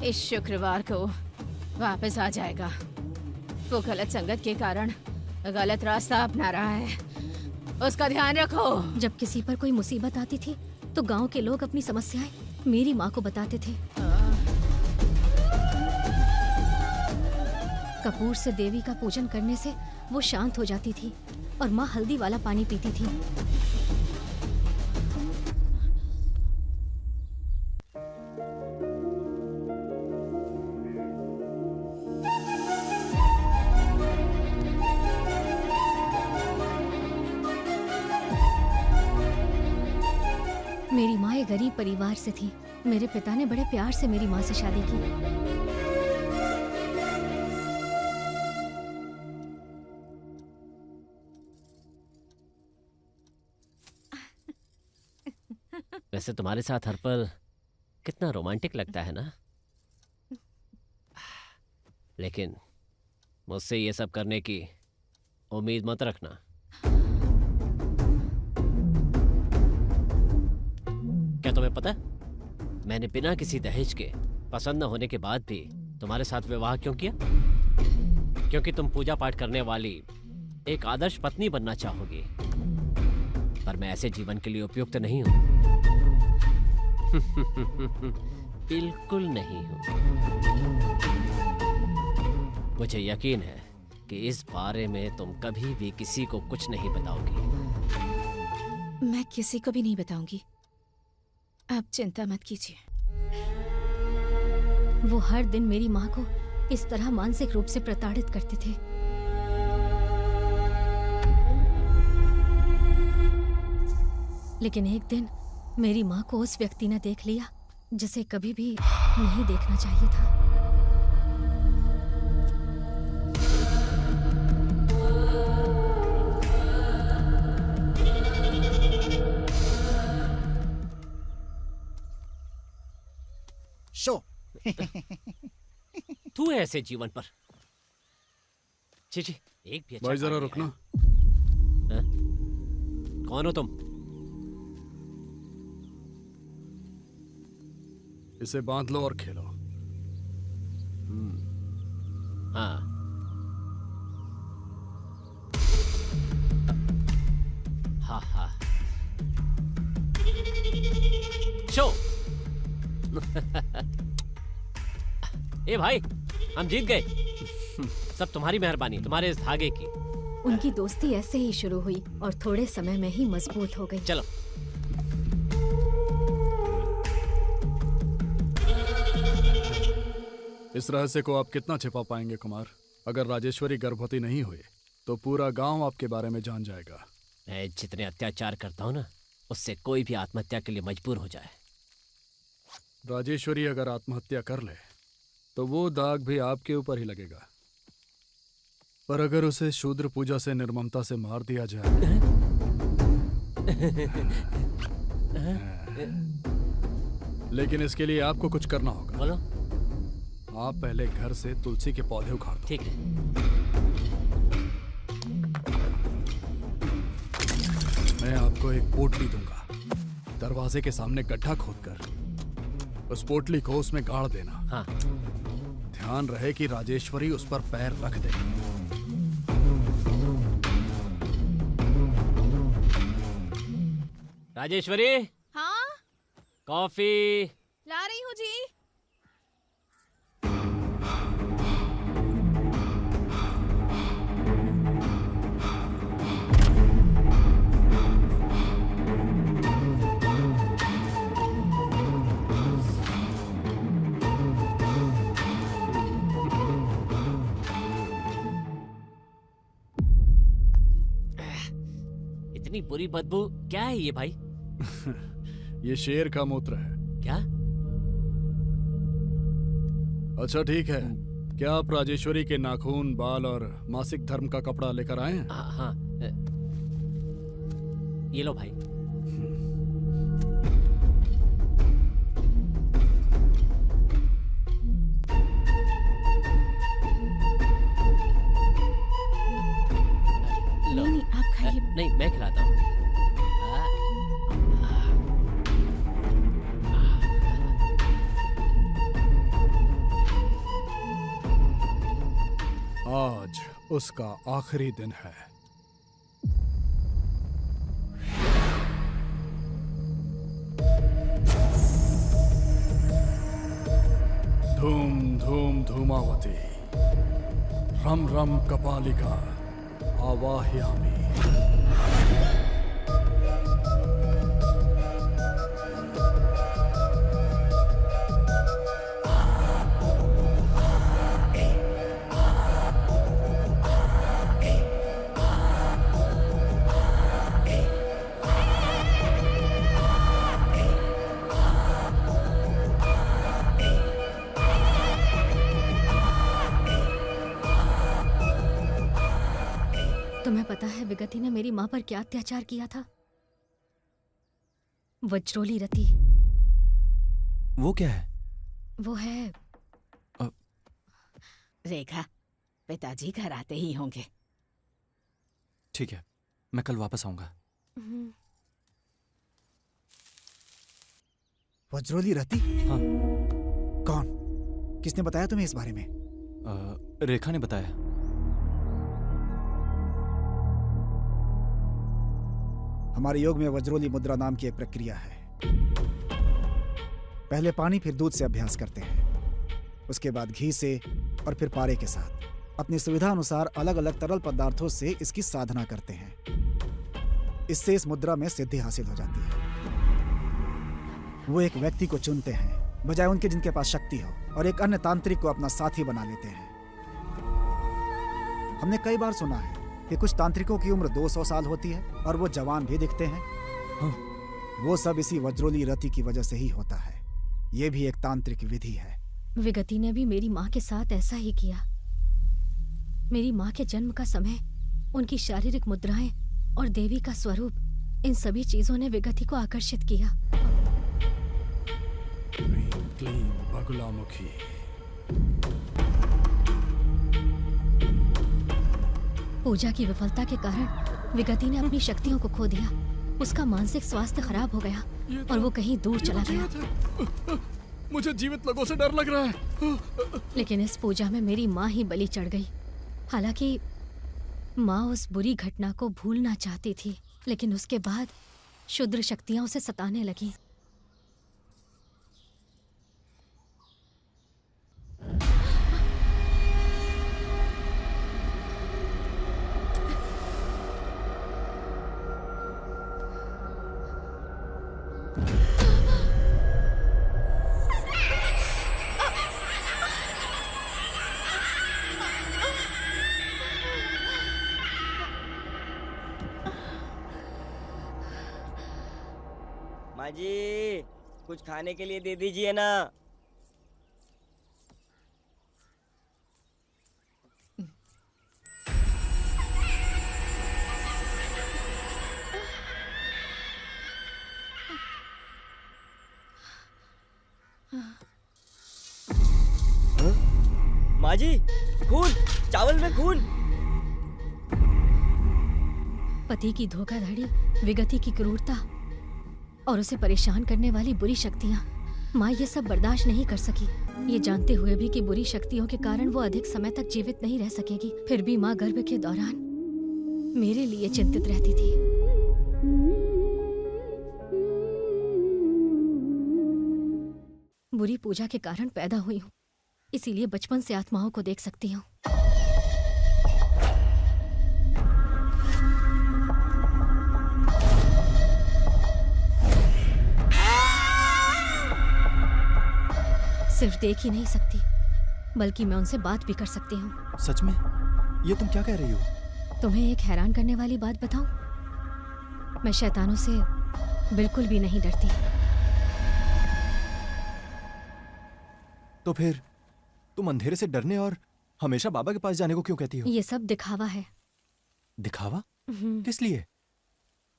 Speaker 2: इस शुक्रवार को वापस आ जाएगा। वो गलत संगत के कारण गलत रास्ता अपना रहा है, उसका ध्यान रखो।
Speaker 6: जब किसी पर कोई मुसीबत आती थी तो गांव के लोग अपनी समस्याएं मेरी माँ को बताते थे। कपूर से देवी का पूजन करने से वो शांत हो जाती थी और माँ हल्दी वाला पानी पीती थी। मेरी माँ एक गरीब परिवार से थी। मेरे पिता ने बड़े प्यार से मेरी माँ से शादी की।
Speaker 4: वैसे तुम्हारे साथ हर पल कितना रोमांटिक लगता है ना, लेकिन मुझसे ये सब करने की उम्मीद मत रखना। क्या तुम्हें पता है मैंने बिना किसी दहेज के, पसंद न होने के बाद भी तुम्हारे साथ विवाह क्यों किया? क्योंकि तुम पूजा पाठ करने वाली एक आदर्श पत्नी बनना चाहोगी, पर मैं ऐसे जीवन के लिए उपयुक्त नहीं हूं। बिल्कुल नहीं हूं। मुझे यकीन है कि इस बारे में तुम कभी भी किसी को कुछ नहीं बताओगी।
Speaker 2: मैं किसी को भी नहीं बताऊंगी, आप चिंता मत कीजिए।
Speaker 6: वो हर दिन मेरी माँ को इस तरह मानसिक रूप से प्रताड़ित करते थे। लेकिन एक दिन मेरी माँ को उस व्यक्ति ने देख लिया जिसे कभी भी नहीं देखना चाहिए था।
Speaker 8: शो
Speaker 4: तू है ऐसे जीवन पर। जी जी, एक भी अच्छा
Speaker 1: भाई जरा
Speaker 4: काम नहीं
Speaker 1: रुकना।
Speaker 4: है। हाँ? कौन हो तुम?
Speaker 1: इसे बांध लो और खेलो।
Speaker 4: हाँ, हा हा। शो। ए भाई, हम जीत गए। सब तुम्हारी मेहरबानी, तुम्हारे इस धागे की।
Speaker 6: उनकी दोस्ती ऐसे ही शुरू हुई और थोड़े समय में ही मजबूत हो गई।
Speaker 4: चलो।
Speaker 1: इस रहस्य को आप कितना छिपा पाएंगे कुमार? अगर राजेश्वरी गर्भवती नहीं हुई तो पूरा गांव आपके बारे में जान जाएगा।
Speaker 4: मैं जितने अत्याचार करता हूँ ना, उससे कोई भी आत्महत्या के लिए मजबूर हो जाए।
Speaker 1: राजेश्वरी अगर आत्महत्या कर ले तो वो दाग भी आपके ऊपर ही लगेगा, पर अगर उसे शूद्र पूजा से निर्ममता से मार दिया जाए लेकिन इसके लिए आपको कुछ करना होगा।
Speaker 4: बोलो।
Speaker 1: आप पहले घर से तुलसी के पौधे उखाड़ दो।
Speaker 4: ठीक है।
Speaker 1: मैं आपको एक पोटली दूंगा। दरवाजे के सामने गड्ढा खोदकर उस पोटली को उसमें गाड़ देना।
Speaker 4: हाँ।
Speaker 1: ध्यान रहे कि राजेश्वरी उस पर पैर रख दे।
Speaker 4: राजेश्वरी,
Speaker 2: हाँ,
Speaker 4: कॉफी।
Speaker 2: ला रही हूँ जी।
Speaker 4: इतनी बुरी बदबू क्या है ये भाई?
Speaker 1: ये शेर का मूत्र है।
Speaker 4: क्या?
Speaker 1: अच्छा ठीक है, क्या आप राजेश्वरी के नाखून, बाल और मासिक धर्म का कपड़ा लेकर आए हैं?
Speaker 4: हाँ, ये लो भाई।
Speaker 2: नहीं नहीं, आप खाइए।
Speaker 4: नहीं, मैं खिलाता हूँ।
Speaker 1: आज उसका आखिरी दिन है। धूम धूम धूमावती, रम रम कपालिका, आवाह्यामि।
Speaker 6: तुम्हें पता है विगति ने मेरी माँ पर क्या अत्याचार किया था? वज्रोली रति।
Speaker 7: वो क्या है?
Speaker 6: वो है
Speaker 10: रेखा, पिताजी घर आते ही होंगे।
Speaker 7: ठीक है, मैं कल वापस आऊंगा।
Speaker 8: वज्रोली रति?
Speaker 7: हाँ।
Speaker 8: कौन? किसने बताया तुम्हें इस बारे में?
Speaker 7: रेखा ने बताया।
Speaker 8: हमारे योग में वज्रोली मुद्रा नाम की एक प्रक्रिया है। पहले पानी फिर दूध से अभ्यास करते हैं, उसके बाद घी से और फिर पारे के साथ अपनी सुविधा अनुसार अलग अलग तरल पदार्थों से इसकी साधना करते हैं। इससे इस मुद्रा में सिद्धि हासिल हो जाती है। वो एक व्यक्ति को चुनते हैं बजाय उनके जिनके पास शक्ति हो, और एक अन्य तांत्रिक को अपना साथी बना लेते हैं। हमने कई बार सुना है कि कुछ तांत्रिकों की उम्र 200 साल होती है और वो जवान भी दिखते हैं।
Speaker 7: हाँ।
Speaker 8: वो सब इसी वज्रोली रति की वजह से ही होता है। ये भी एक तांत्रिक विधि है।
Speaker 6: विगति ने भी मेरी माँ के साथ ऐसा ही किया। मेरी माँ के जन्म का समय, उनकी शारीरिक मुद्राएं और देवी का स्वरूप, इन सभी चीजों ने विगति को आकर्षित किया।
Speaker 1: क्लीं क्लीं बगुलामुखी।
Speaker 6: पूजा की विफलता के कारण विगति ने अपनी शक्तियों को खो दिया। उसका मानसिक स्वास्थ्य खराब हो गया और वो कहीं दूर चला गया।
Speaker 1: मुझे जीवित लोगों से डर लग रहा है।
Speaker 6: लेकिन इस पूजा में मेरी माँ ही बलि चढ़ गई। हालांकि माँ उस बुरी घटना को भूलना चाहती थी, लेकिन उसके बाद क्षुद्र शक्तियां उसे सताने लगी।
Speaker 11: माँ जी, कुछ खाने के लिए दे दीजिए ना। माँ जी, खून, चावल में खून।
Speaker 6: पति की धोखाधड़ी, विगति की क्रूरता और उसे परेशान करने वाली बुरी शक्तियां, माँ ये सब बर्दाश्त नहीं कर सकी। ये जानते हुए भी कि बुरी शक्तियों के कारण वो अधिक समय तक जीवित नहीं रह सकेगी, फिर भी माँ गर्भ के दौरान मेरे लिए चिंतित रहती थी। बुरी पूजा के कारण पैदा हुई हूँ, इसीलिए बचपन से आत्माओं को देख सकती हूँ। सिर्फ देख ही नहीं सकती, बल्कि मैं उनसे बात भी कर सकती हूँ।
Speaker 7: सच में? ये तुम क्या कह रही हो?
Speaker 6: तुम्हें एक हैरान करने वाली बात बताऊं? मैं शैतानों से बिल्कुल भी नहीं डरती।
Speaker 7: तो फिर तुम अंधेरे से डरने और हमेशा बाबा के पास जाने को क्यों कहती हो?
Speaker 6: ये सब दिखावा है।
Speaker 7: दिखावा? किस लिए?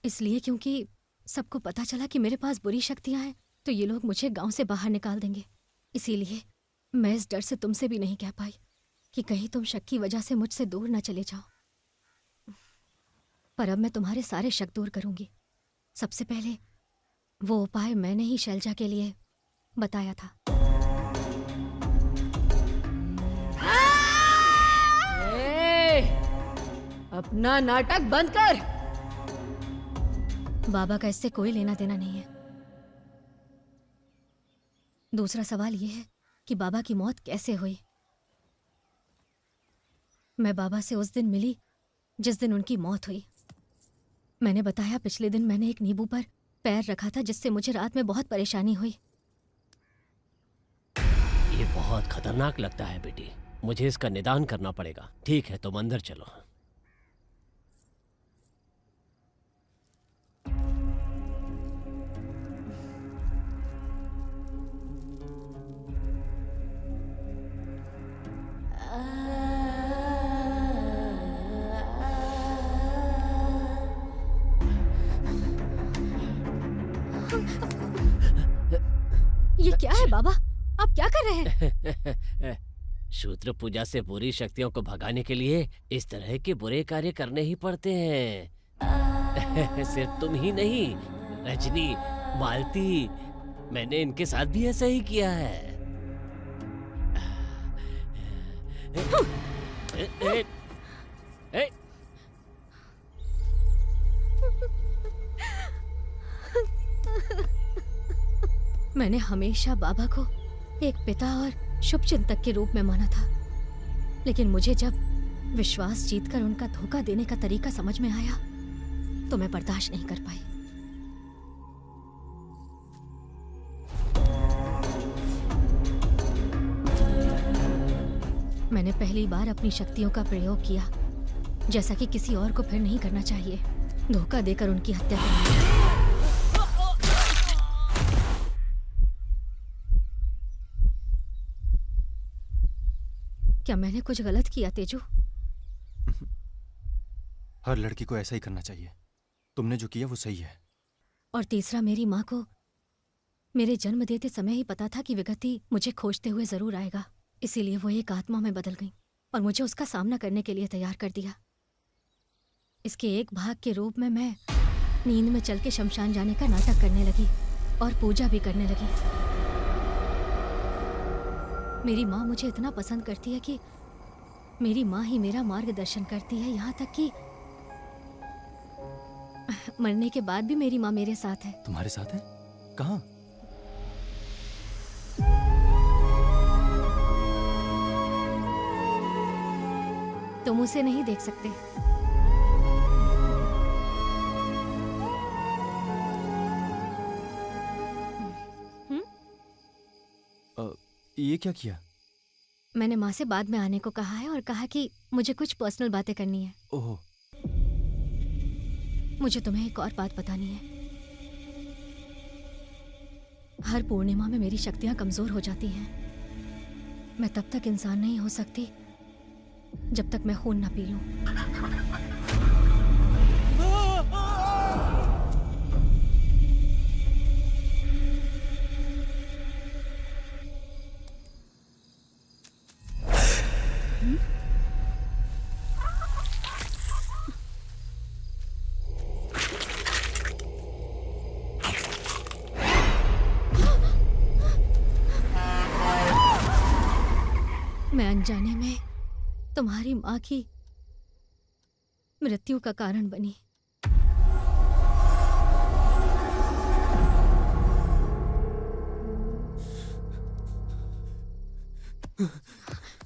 Speaker 6: इसलिए क्योंकि सबको पता चला कि मेरे पास बुरी शक्तियां हैं, तो ये लोग मुझे गांव से बाहर निकाल देंगे। इसीलिए मैं इस डर से तुमसे भी नहीं कह पाई कि कहीं तुम शक की वजह से मुझसे दूर न चले जाओ। पर अब मैं तुम्हारे सारे शक दूर करूंगी। सबसे पहले वो उपाय मैंने ही शैलजा के लिए बताया था।
Speaker 10: अपना नाटक बंद कर।
Speaker 6: बाबा का इससे कोई लेना देना नहीं है। दूसरा सवाल यह है कि बाबा की मौत कैसे हुई। मैं बाबा से उस दिन मिली जिस दिन उनकी मौत हुई। मैंने बताया पिछले दिन मैंने एक नींबू पर पैर रखा था जिससे मुझे रात में बहुत परेशानी हुई।
Speaker 4: ये बहुत खतरनाक लगता है बेटी, मुझे इसका निदान करना पड़ेगा। ठीक है, तुम अंदर चलो।
Speaker 6: ये क्या है बाबा, आप क्या कर रहे हैं?
Speaker 4: शूद्र पूजा से बुरी शक्तियों को भगाने के लिए इस तरह के बुरे कार्य करने ही पड़ते हैं। सिर्फ तुम ही नहीं, रजनी, मालती, मैंने इनके साथ भी ऐसा ही किया है।
Speaker 6: मैंने हमेशा बाबा को एक पिता और शुभचिंतक के रूप में माना था, लेकिन मुझे जब विश्वास जीतकर उनका धोखा देने का तरीका समझ में आया तो मैं बर्दाश्त नहीं कर पाई। मैंने पहली बार अपनी शक्तियों का प्रयोग किया, जैसा कि किसी और को फिर नहीं करना चाहिए, धोखा देकर उनकी हत्या करना। क्या मैंने कुछ गलत किया तेजू?
Speaker 7: हर लड़की को ऐसा ही करना चाहिए। तुमने जो किया वो सही है।
Speaker 6: और तीसरा, मेरी माँ को मेरे जन्म देते समय ही पता था कि विगति मुझे खोजते हुए जरूर आएगा, इसीलिए वो एक आत्मा में बदल गई और मुझे उसका सामना करने के लिए तैयार कर दिया। इसके एक भाग के रूप में मैं नींद में चल के शमशान जाने का नाटक करने लगी और पूजा भी करने लगी। मेरी माँ मुझे इतना पसंद करती है कि मेरी माँ ही मेरा मार्गदर्शन करती है, यहाँ तक कि मरने के बाद भी मेरी माँ मेरे साथ है।
Speaker 7: तुम्हारे साथ है? कहाँ?
Speaker 6: तुम उसे नहीं देख सकते।
Speaker 7: ये क्या किया?
Speaker 6: मैंने माँ से बाद में आने को कहा है और कहा कि मुझे कुछ पर्सनल बातें करनी है।
Speaker 7: ओह।
Speaker 6: मुझे तुम्हें एक और बात बतानी है। हर पूर्णिमा में मेरी शक्तियां कमजोर हो जाती हैं। मैं तब तक इंसान नहीं हो सकती जब तक मैं खून ना पी लूं। मैं अनजाने में तुम्हारी माँ की मृत्यु का कारण बनी।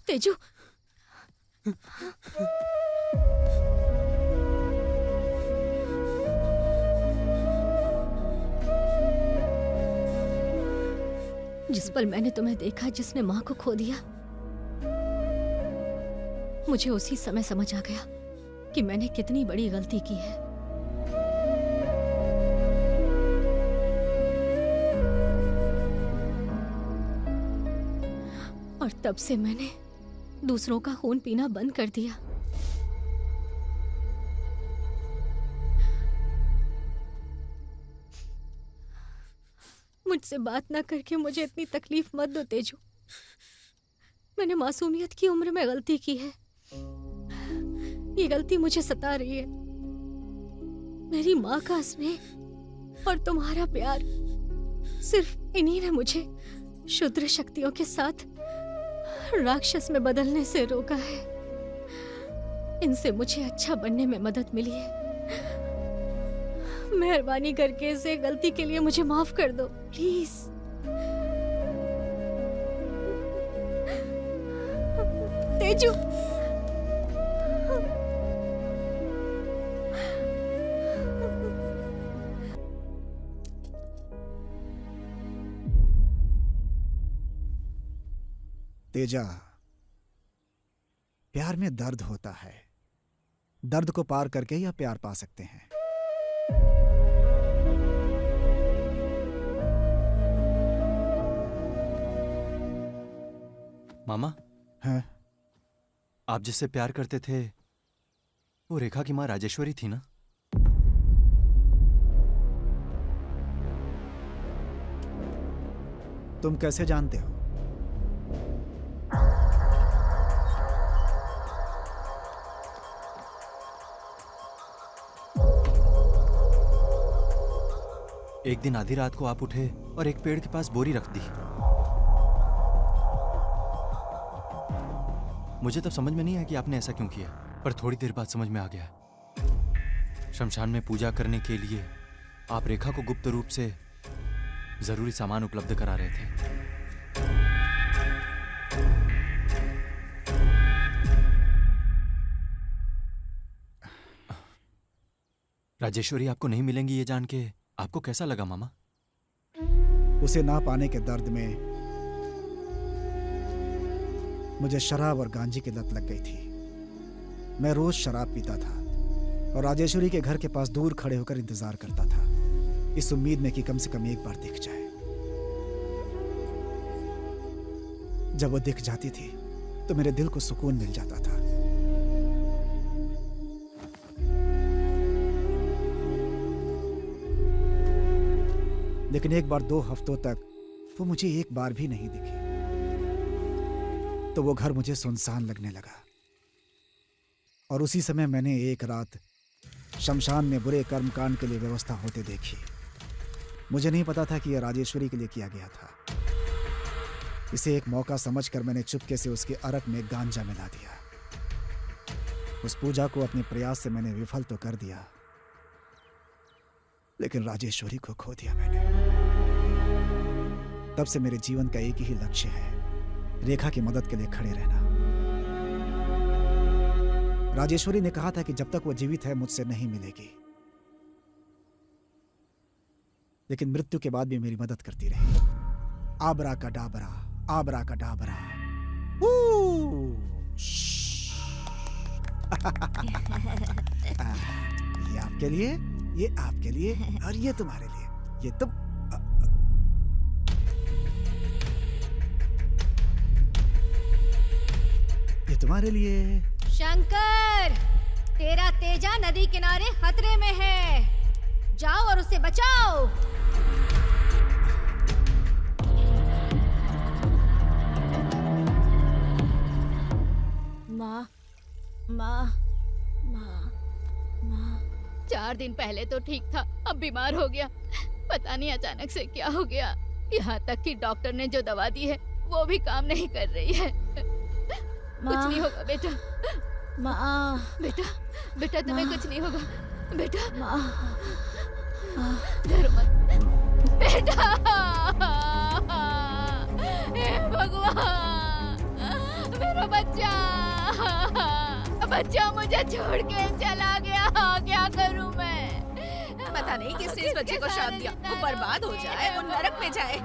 Speaker 6: तेजू, जिस पल मैंने तुम्हें देखा जिसने माँ को खो दिया, मुझे उसी समय समझ आ गया कि मैंने कितनी बड़ी गलती की है। और तब से मैंने दूसरों का खून पीना बंद कर दिया। मुझसे बात ना करके मुझे इतनी तकलीफ मत दो तेजू। मैंने मासूमियत की उम्र में गलती की है। ये गलती मुझे सता रही है। मेरी माँ का स्नेह और तुम्हारा प्यार, सिर्फ इन्हीं ने मुझे क्षुद्र शक्तियों के साथ राक्षस में बदलने से रोका है। इनसे मुझे अच्छा बनने में मदद मिली है। मेहरबानी करके इसे गलती के लिए मुझे माफ कर दो प्लीज। तेजू,
Speaker 8: तेजा, प्यार में दर्द होता है। दर्द को पार करके ही आप प्यार पा सकते हैं।
Speaker 7: मामा,
Speaker 8: हैं?
Speaker 7: आप जिससे प्यार करते थे वो रेखा की माँ राजेश्वरी थी ना?
Speaker 8: तुम कैसे जानते हो?
Speaker 7: एक दिन आधी रात को आप उठे और एक पेड़ के पास बोरी रख दी। मुझे तब समझ में नहीं आया कि आपने ऐसा क्यों किया, पर थोड़ी देर बाद समझ में आ गया। शमशान में पूजा करने के लिए आप रेखा को गुप्त रूप से जरूरी सामान उपलब्ध करा रहे थे। राजेश्वरी आपको नहीं मिलेंगी ये जान के आपको कैसा लगा मामा?
Speaker 8: उसे ना पाने के दर्द में मुझे शराब और गांजे की लत लग गई थी। मैं रोज शराब पीता था और राजेश्वरी के घर के पास दूर खड़े होकर इंतजार करता था, इस उम्मीद में कि कम से कम एक बार दिख जाए। जब वो दिख जाती थी तो मेरे दिल को सुकून मिल जाता था। लेकिन एक बार 2 हफ्तों तक वो मुझे एक बार भी नहीं दिखी, तो वो घर मुझे सुनसान लगने लगा। और उसी समय मैंने एक रात शमशान में बुरे कर्मकांड के लिए व्यवस्था होते देखी। मुझे नहीं पता था कि यह राजेश्वरी के लिए किया गया था। इसे एक मौका समझकर मैंने चुपके से उसके अरक में गांजा मिला दिया। उस पूजा को अपने प्रयास से मैंने विफल तो कर दिया, लेकिन राजेश्वरी को खो दिया मैंने। तब से मेरे जीवन का एक ही लक्ष्य है, रेखा की मदद के लिए खड़े रहना। राजेश्वरी ने कहा था कि जब तक वो जीवित है मुझसे नहीं मिलेगी, लेकिन मृत्यु के बाद भी मेरी मदद करती रही। आबरा का डाबरा, आबरा का डाबरा। ये आपके लिए, ये आपके लिए और ये तुम्हारे लिए। ये तुम ये तुम्हारे लिए।
Speaker 6: शंकर, तेरा तेजा नदी किनारे खतरे में है। जाओ और उसे बचाओ।
Speaker 3: माँ, माँ, माँ, माँ। 4 दिन पहले तो ठीक था, अब बीमार हो गया। पता नहीं अचानक से क्या हो गया। यहाँ तक कि डॉक्टर ने जो दवा दी है वो भी काम नहीं कर रही है। कुछ नहीं होगा बेटा।
Speaker 2: माँ,
Speaker 3: बेटा, बेटा तुम्हें कुछ नहीं होगा बेटा।
Speaker 2: माँ,
Speaker 3: डरो मत बेटा। हे भगवान, मेरा बच्चा, बच्चा मुझे छोड़ के चला गया। क्या करूं मैं?
Speaker 2: पता नहीं किसने इस बच्चे को श्राप दिया। वो बर्बाद हो जाए, वो नरक में जाए।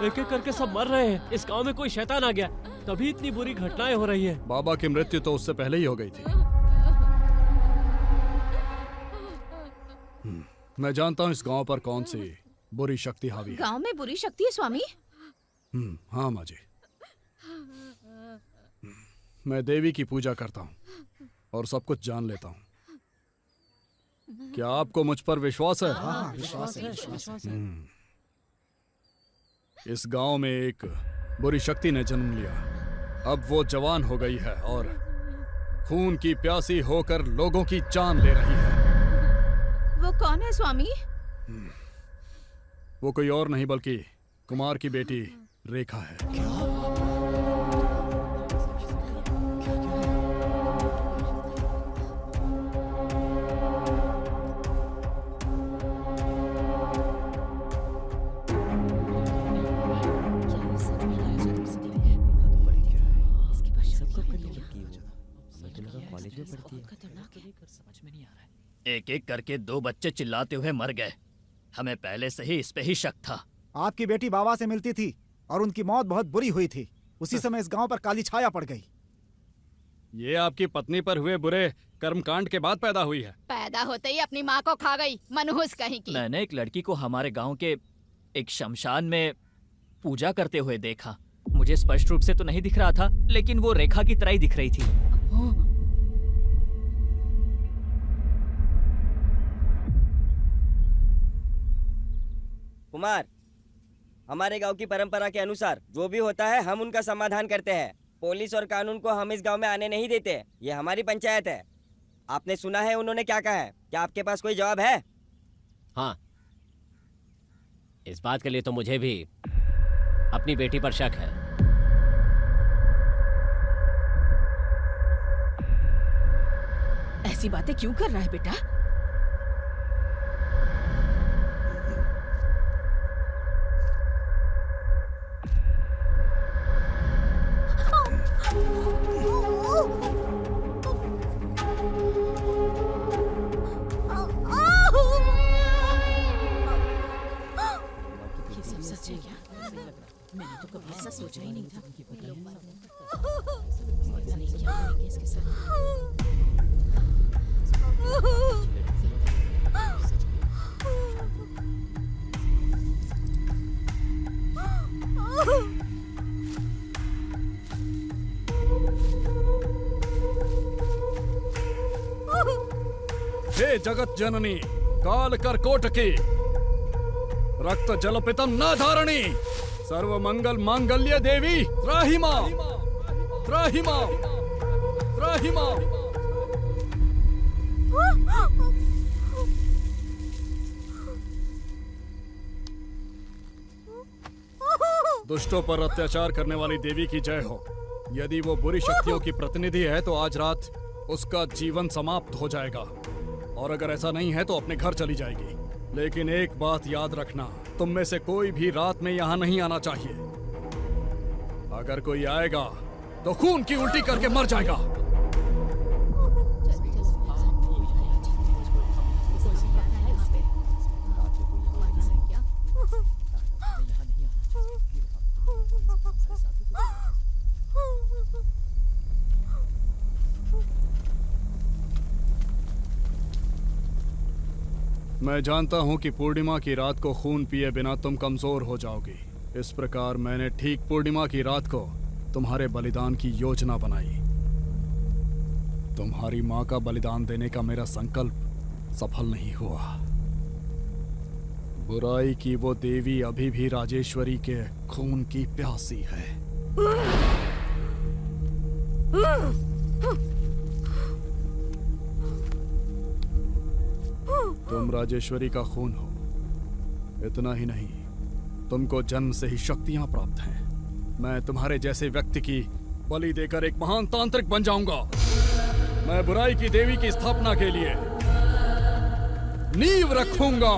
Speaker 4: एक एक करके सब मर रहे हैं। इस गांव में कोई शैतान आ गया, तभी इतनी बुरी घटनाएं हो रही है।
Speaker 1: बाबा की मृत्यु तो उससे पहले ही हो गई थी। मैं जानता हूँ इस गांव पर कौन सी बुरी शक्ति हावी है।
Speaker 2: गांव में बुरी शक्ति है स्वामी?
Speaker 1: हाँ माँ जी। मैं देवी की पूजा करता हूँ और सब कुछ जान लेता हूँ। क्या आपको मुझ पर विश्वास है?
Speaker 8: हाँ, विश्वास है, विश्वास है।
Speaker 1: इस गांव में एक बुरी शक्ति ने जन्म लिया। अब वो जवान हो गई है और खून की प्यासी होकर लोगों की जान ले रही है।
Speaker 2: वो कौन है स्वामी?
Speaker 1: वो कोई और नहीं बल्कि कुमार की बेटी रेखा है।
Speaker 5: एक एक करके 2 बच्चे चिल्लाते हुए मर गए। हमें पहले से ही इस पे ही शक था।
Speaker 8: आपकी बेटी बाबा से मिलती थी और उनकी मौत बहुत बुरी हुई थी। उसी समय इस गांव पर काली छाया पड़ गई।
Speaker 1: ये आपकी पत्नी पर हुए बुरे कर्मकांड के बाद पैदा हुई है।
Speaker 3: पैदा होते ही अपनी माँ को खा गई, मनहूस कहीं की।
Speaker 5: मैंने एक लड़की को हमारे गांव के एक शमशान में पूजा करते हुए देखा। मुझे स्पष्ट रूप से तो नहीं दिख रहा था, लेकिन वो रेखा की तरह ही दिख रही थी।
Speaker 11: कुमार, हमारे गांव की परंपरा के अनुसार जो भी होता है हम उनका समाधान करते हैं। पुलिस और कानून को हम इस गांव में आने नहीं देते। ये हमारी पंचायत है। आपने सुना है उन्होंने क्या कहा है? क्या आपके पास कोई जवाब है?
Speaker 4: हाँ, इस बात के लिए तो मुझे भी अपनी बेटी पर शक है।
Speaker 10: ऐसी बातें क्यों कर रहा है बेटा? ये सब सच है क्या? मैंने तो कभी ऐसा सोचा ही नहीं था। पता नहीं क्या करेंगे इसके साथ।
Speaker 1: हे जगत जननी काल कर्कोटकी रक्त जलपितम न धारणी सर्व मंगल मांगल्य देवी त्राहि मां त्राहि मां त्राहि मां। दुष्टों पर अत्याचार करने वाली देवी की जय हो। यदि वो बुरी शक्तियों की प्रतिनिधि है तो आज रात उसका जीवन समाप्त हो जाएगा, और अगर ऐसा नहीं है तो अपने घर चली जाएगी। लेकिन एक बात याद रखना, तुम में से कोई भी रात में यहाँ नहीं आना चाहिए। अगर कोई आएगा तो खून की उल्टी करके मर जाएगा। मैं जानता हूं कि पूर्णिमा की रात को खून पिए बिना तुम कमजोर हो जाओगी। इस प्रकार मैंने ठीक पूर्णिमा की रात को तुम्हारे बलिदान की योजना बनाई। तुम्हारी मां का बलिदान देने का मेरा संकल्प सफल नहीं हुआ। बुराई की वो देवी अभी भी राजेश्वरी के खून की प्यासी है। तुम राजेश्वरी का खून हो। इतना ही नहीं, तुमको जन्म से ही शक्तियां प्राप्त हैं। मैं तुम्हारे जैसे व्यक्ति की बलि देकर एक महान तांत्रिक बन जाऊंगा। मैं बुराई की देवी की स्थापना के लिए नींव रखूंगा।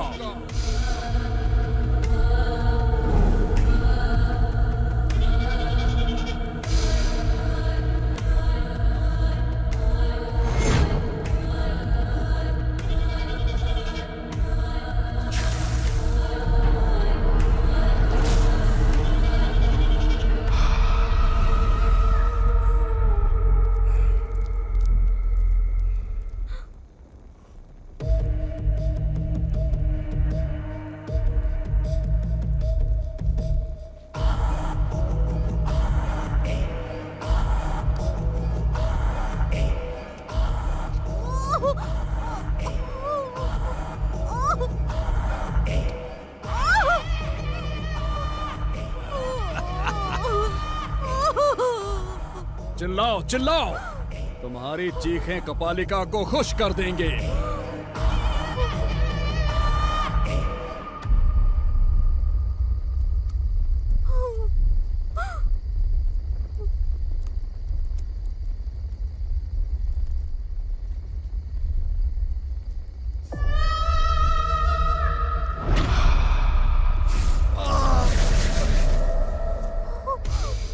Speaker 1: चिल्लाओ चिल्लाओ, तुम्हारी चीखें कपालिका को खुश कर देंगे।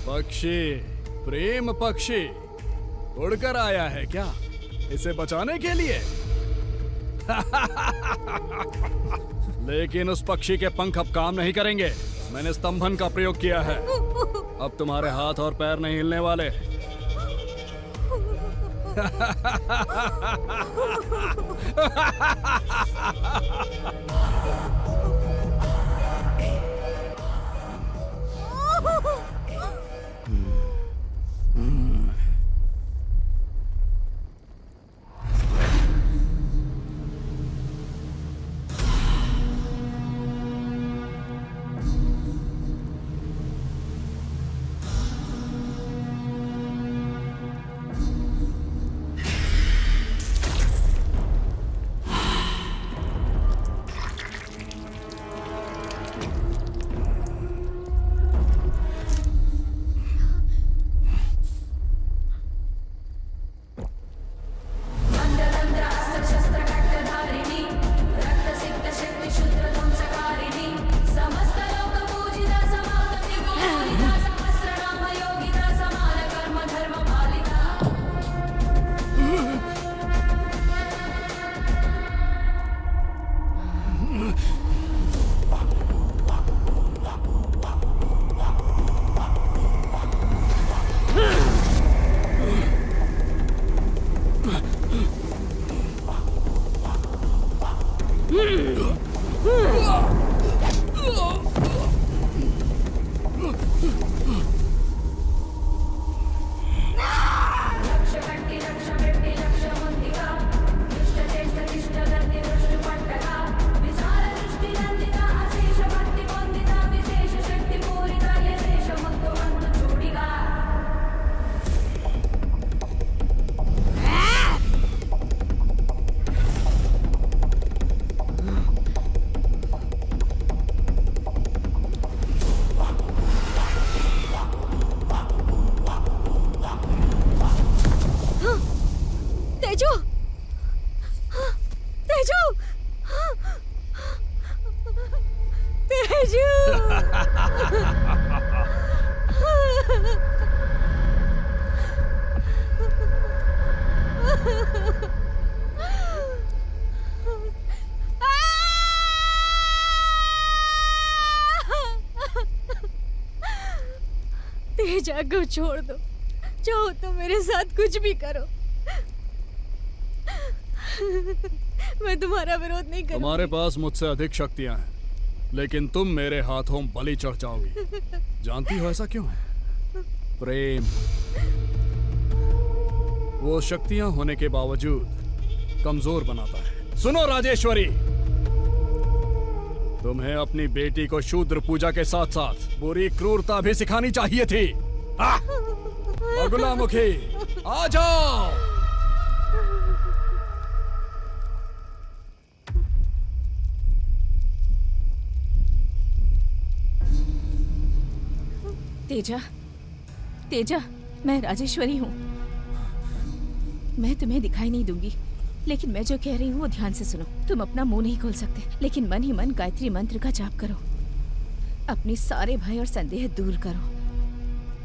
Speaker 1: पक्षी, प्रेम पक्षी उड़कर आया है क्या इसे बचाने के लिए? लेकिन उस पक्षी के पंख अब काम नहीं करेंगे। मैंने स्तंभन का प्रयोग किया है, अब तुम्हारे हाथ और पैर नहीं हिलने वाले।
Speaker 6: तेजा को छोड़ दो, चाहो तो मेरे साथ कुछ भी करो। मैं तुम्हारा विरोध नहीं करूंगी।
Speaker 1: तुम्हारे पास मुझसे अधिक शक्तियां हैं, लेकिन तुम मेरे हाथों बलि चढ़ जाओगी। जानती हो ऐसा क्यों है? प्रेम। वो शक्तियां होने के बावजूद कमजोर बनाता है। सुनो राजेश्वरी, तुम्हें अपनी बेटी को शूद्र पूजा के साथ साथ बुरी क्रूरता भी सिखानी चाहिए थी। बगुलामुखी, आ जाओ।
Speaker 2: तेजा, तेजा, मैं राजेश्वरी हूँ। मैं तुम्हें दिखाई नहीं दूंगी, लेकिन मैं जो कह रही हूँ वो ध्यान से सुनो। तुम अपना मुंह नहीं खोल सकते, लेकिन मन ही मन गायत्री मंत्र का जाप करो। अपने सारे भय और संदेह दूर करो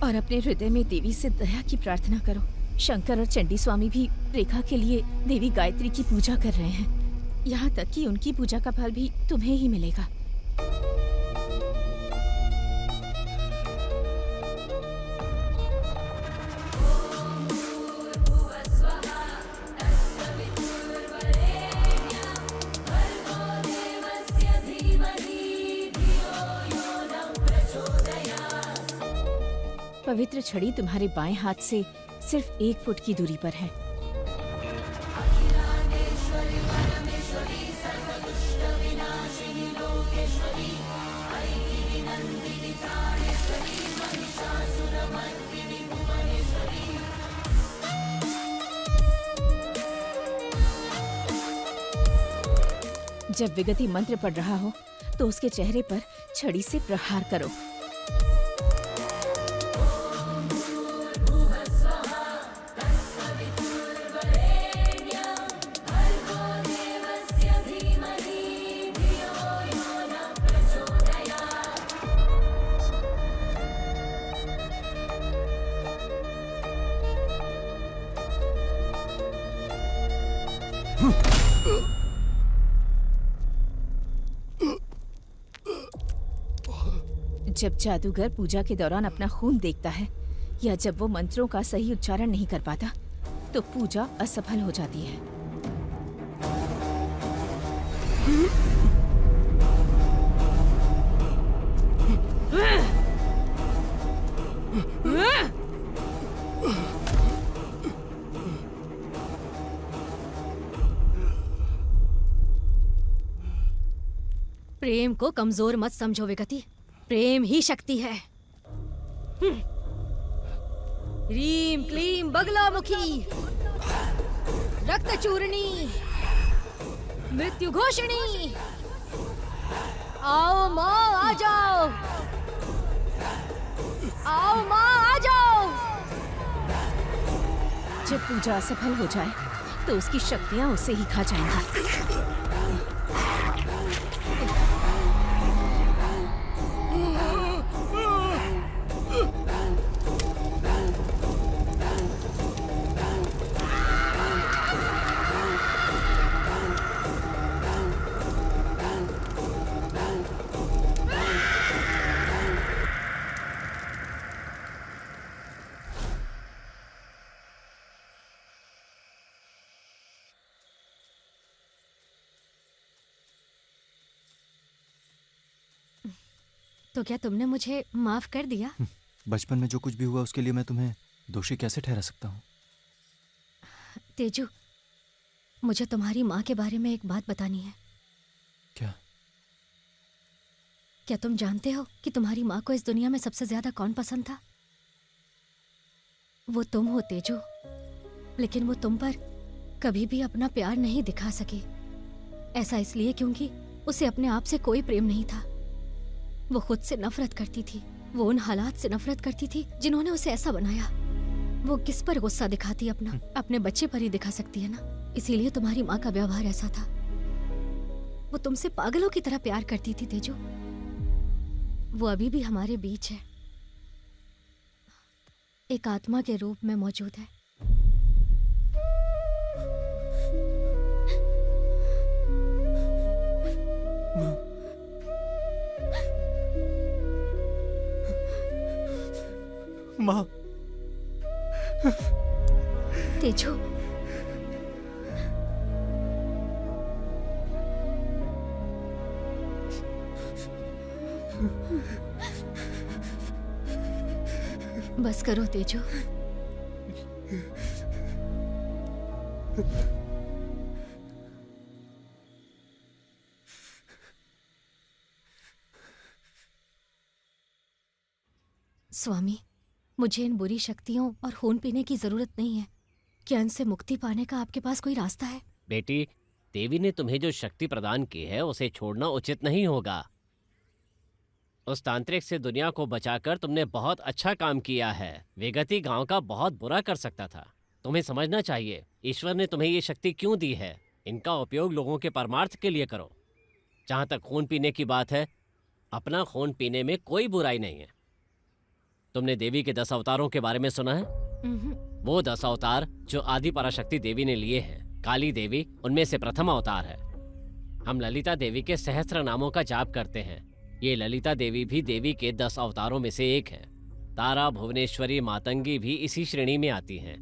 Speaker 2: और अपने हृदय में देवी से दया की प्रार्थना करो। शंकर और चंडी स्वामी भी रेखा के लिए देवी गायत्री की पूजा कर रहे हैं। यहाँ तक कि उनकी पूजा का फल भी तुम्हें ही मिलेगा। पवित्र छड़ी तुम्हारे बाएं हाथ से सिर्फ 1 फुट की दूरी पर है। जब विगति मंत्र पढ़ रहा हो तो उसके चेहरे पर छड़ी से प्रहार करो। जब जादूगर पूजा के दौरान अपना खून देखता है या जब वो मंत्रों का सही उच्चारण नहीं कर पाता तो पूजा असफल हो जाती है।
Speaker 6: प्रेम को कमजोर मत समझो विगति, प्रेम ही शक्ति है। ह्रीम क्लीम बगलामुखी, रक्त चूर्णी, मृत्यु घोषणी। आओ माँ आ जाओ, आओ माँ आ जाओ।
Speaker 2: जब पूजा असफल हो जाए तो उसकी शक्तियाँ उसे ही खा जाएंगी।
Speaker 6: तो क्या तुमने मुझे माफ कर दिया?
Speaker 7: बचपन में जो कुछ भी हुआ उसके लिए मैं तुम्हें दोषी कैसे ठहरा सकता हूँ?
Speaker 6: तेजू, मुझे तुम्हारी माँ के बारे में एक बात बतानी है।
Speaker 7: क्या?
Speaker 6: क्या तुम जानते हो कि तुम्हारी माँ को इस दुनिया में सबसे ज्यादा कौन पसंद था? वो तुम हो तेजू, लेकिन वो तुम पर कभी भी अपना प्यार नहीं दिखा सकी। ऐसा इसलिए क्योंकि उसे अपने आप से कोई प्रेम नहीं था। वो खुद से नफरत करती थी, वो उन हालात से नफरत करती थी जिन्होंने उसे ऐसा बनाया। वो किस पर गुस्सा दिखाती अपने बच्चे पर ही दिखा सकती है ना। इसीलिए तुम्हारी माँ का व्यवहार ऐसा था। वो तुमसे पागलों की तरह प्यार करती थी तेजू। वो अभी भी हमारे बीच है, एक आत्मा के रूप में मौजूद है।
Speaker 7: माँ,
Speaker 6: तेजू, बस करो तेजू। स्वामी, मुझे इन बुरी शक्तियों और खून पीने की जरूरत नहीं है। क्या इनसे मुक्ति पाने का आपके पास कोई रास्ता है?
Speaker 4: बेटी, देवी ने तुम्हें जो शक्ति प्रदान की है उसे छोड़ना उचित नहीं होगा। उस तांत्रिक से दुनिया को बचाकर तुमने बहुत अच्छा काम किया है। विगति गांव का बहुत बुरा कर सकता था। तुम्हें समझना चाहिए ईश्वर ने तुम्हें ये शक्ति क्यों दी है। इनका उपयोग लोगों के परमार्थ के लिए करो। जहां तक खून पीने की बात है, अपना खून पीने में कोई बुराई नहीं है। तुमने देवी के 10 अवतारों के बारे में सुना है? वो 10 अवतार जो आदि पराशक्ति देवी ने लिए हैं। काली देवी उनमें से प्रथम अवतार है। हम ललिता देवी के सहस्त्र नामों का जाप करते हैं। ये ललिता देवी भी देवी के 10 अवतारों में से एक है। तारा, भुवनेश्वरी, मातंगी भी इसी श्रेणी में आती हैं।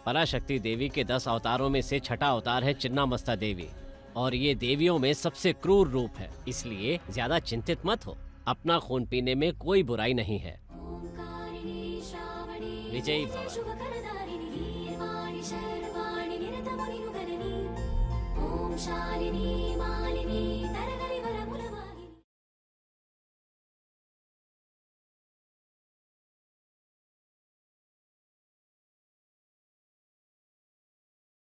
Speaker 4: पराशक्ति देवी के 10 अवतारों में से छठा अवतार है चिन्नामस्ता देवी, और ये देवियों में सबसे क्रूर रूप है। इसलिए ज्यादा चिंतित मत हो। अपना खून पीने में कोई बुराई नहीं है। विजयी भव।
Speaker 12: शालिनी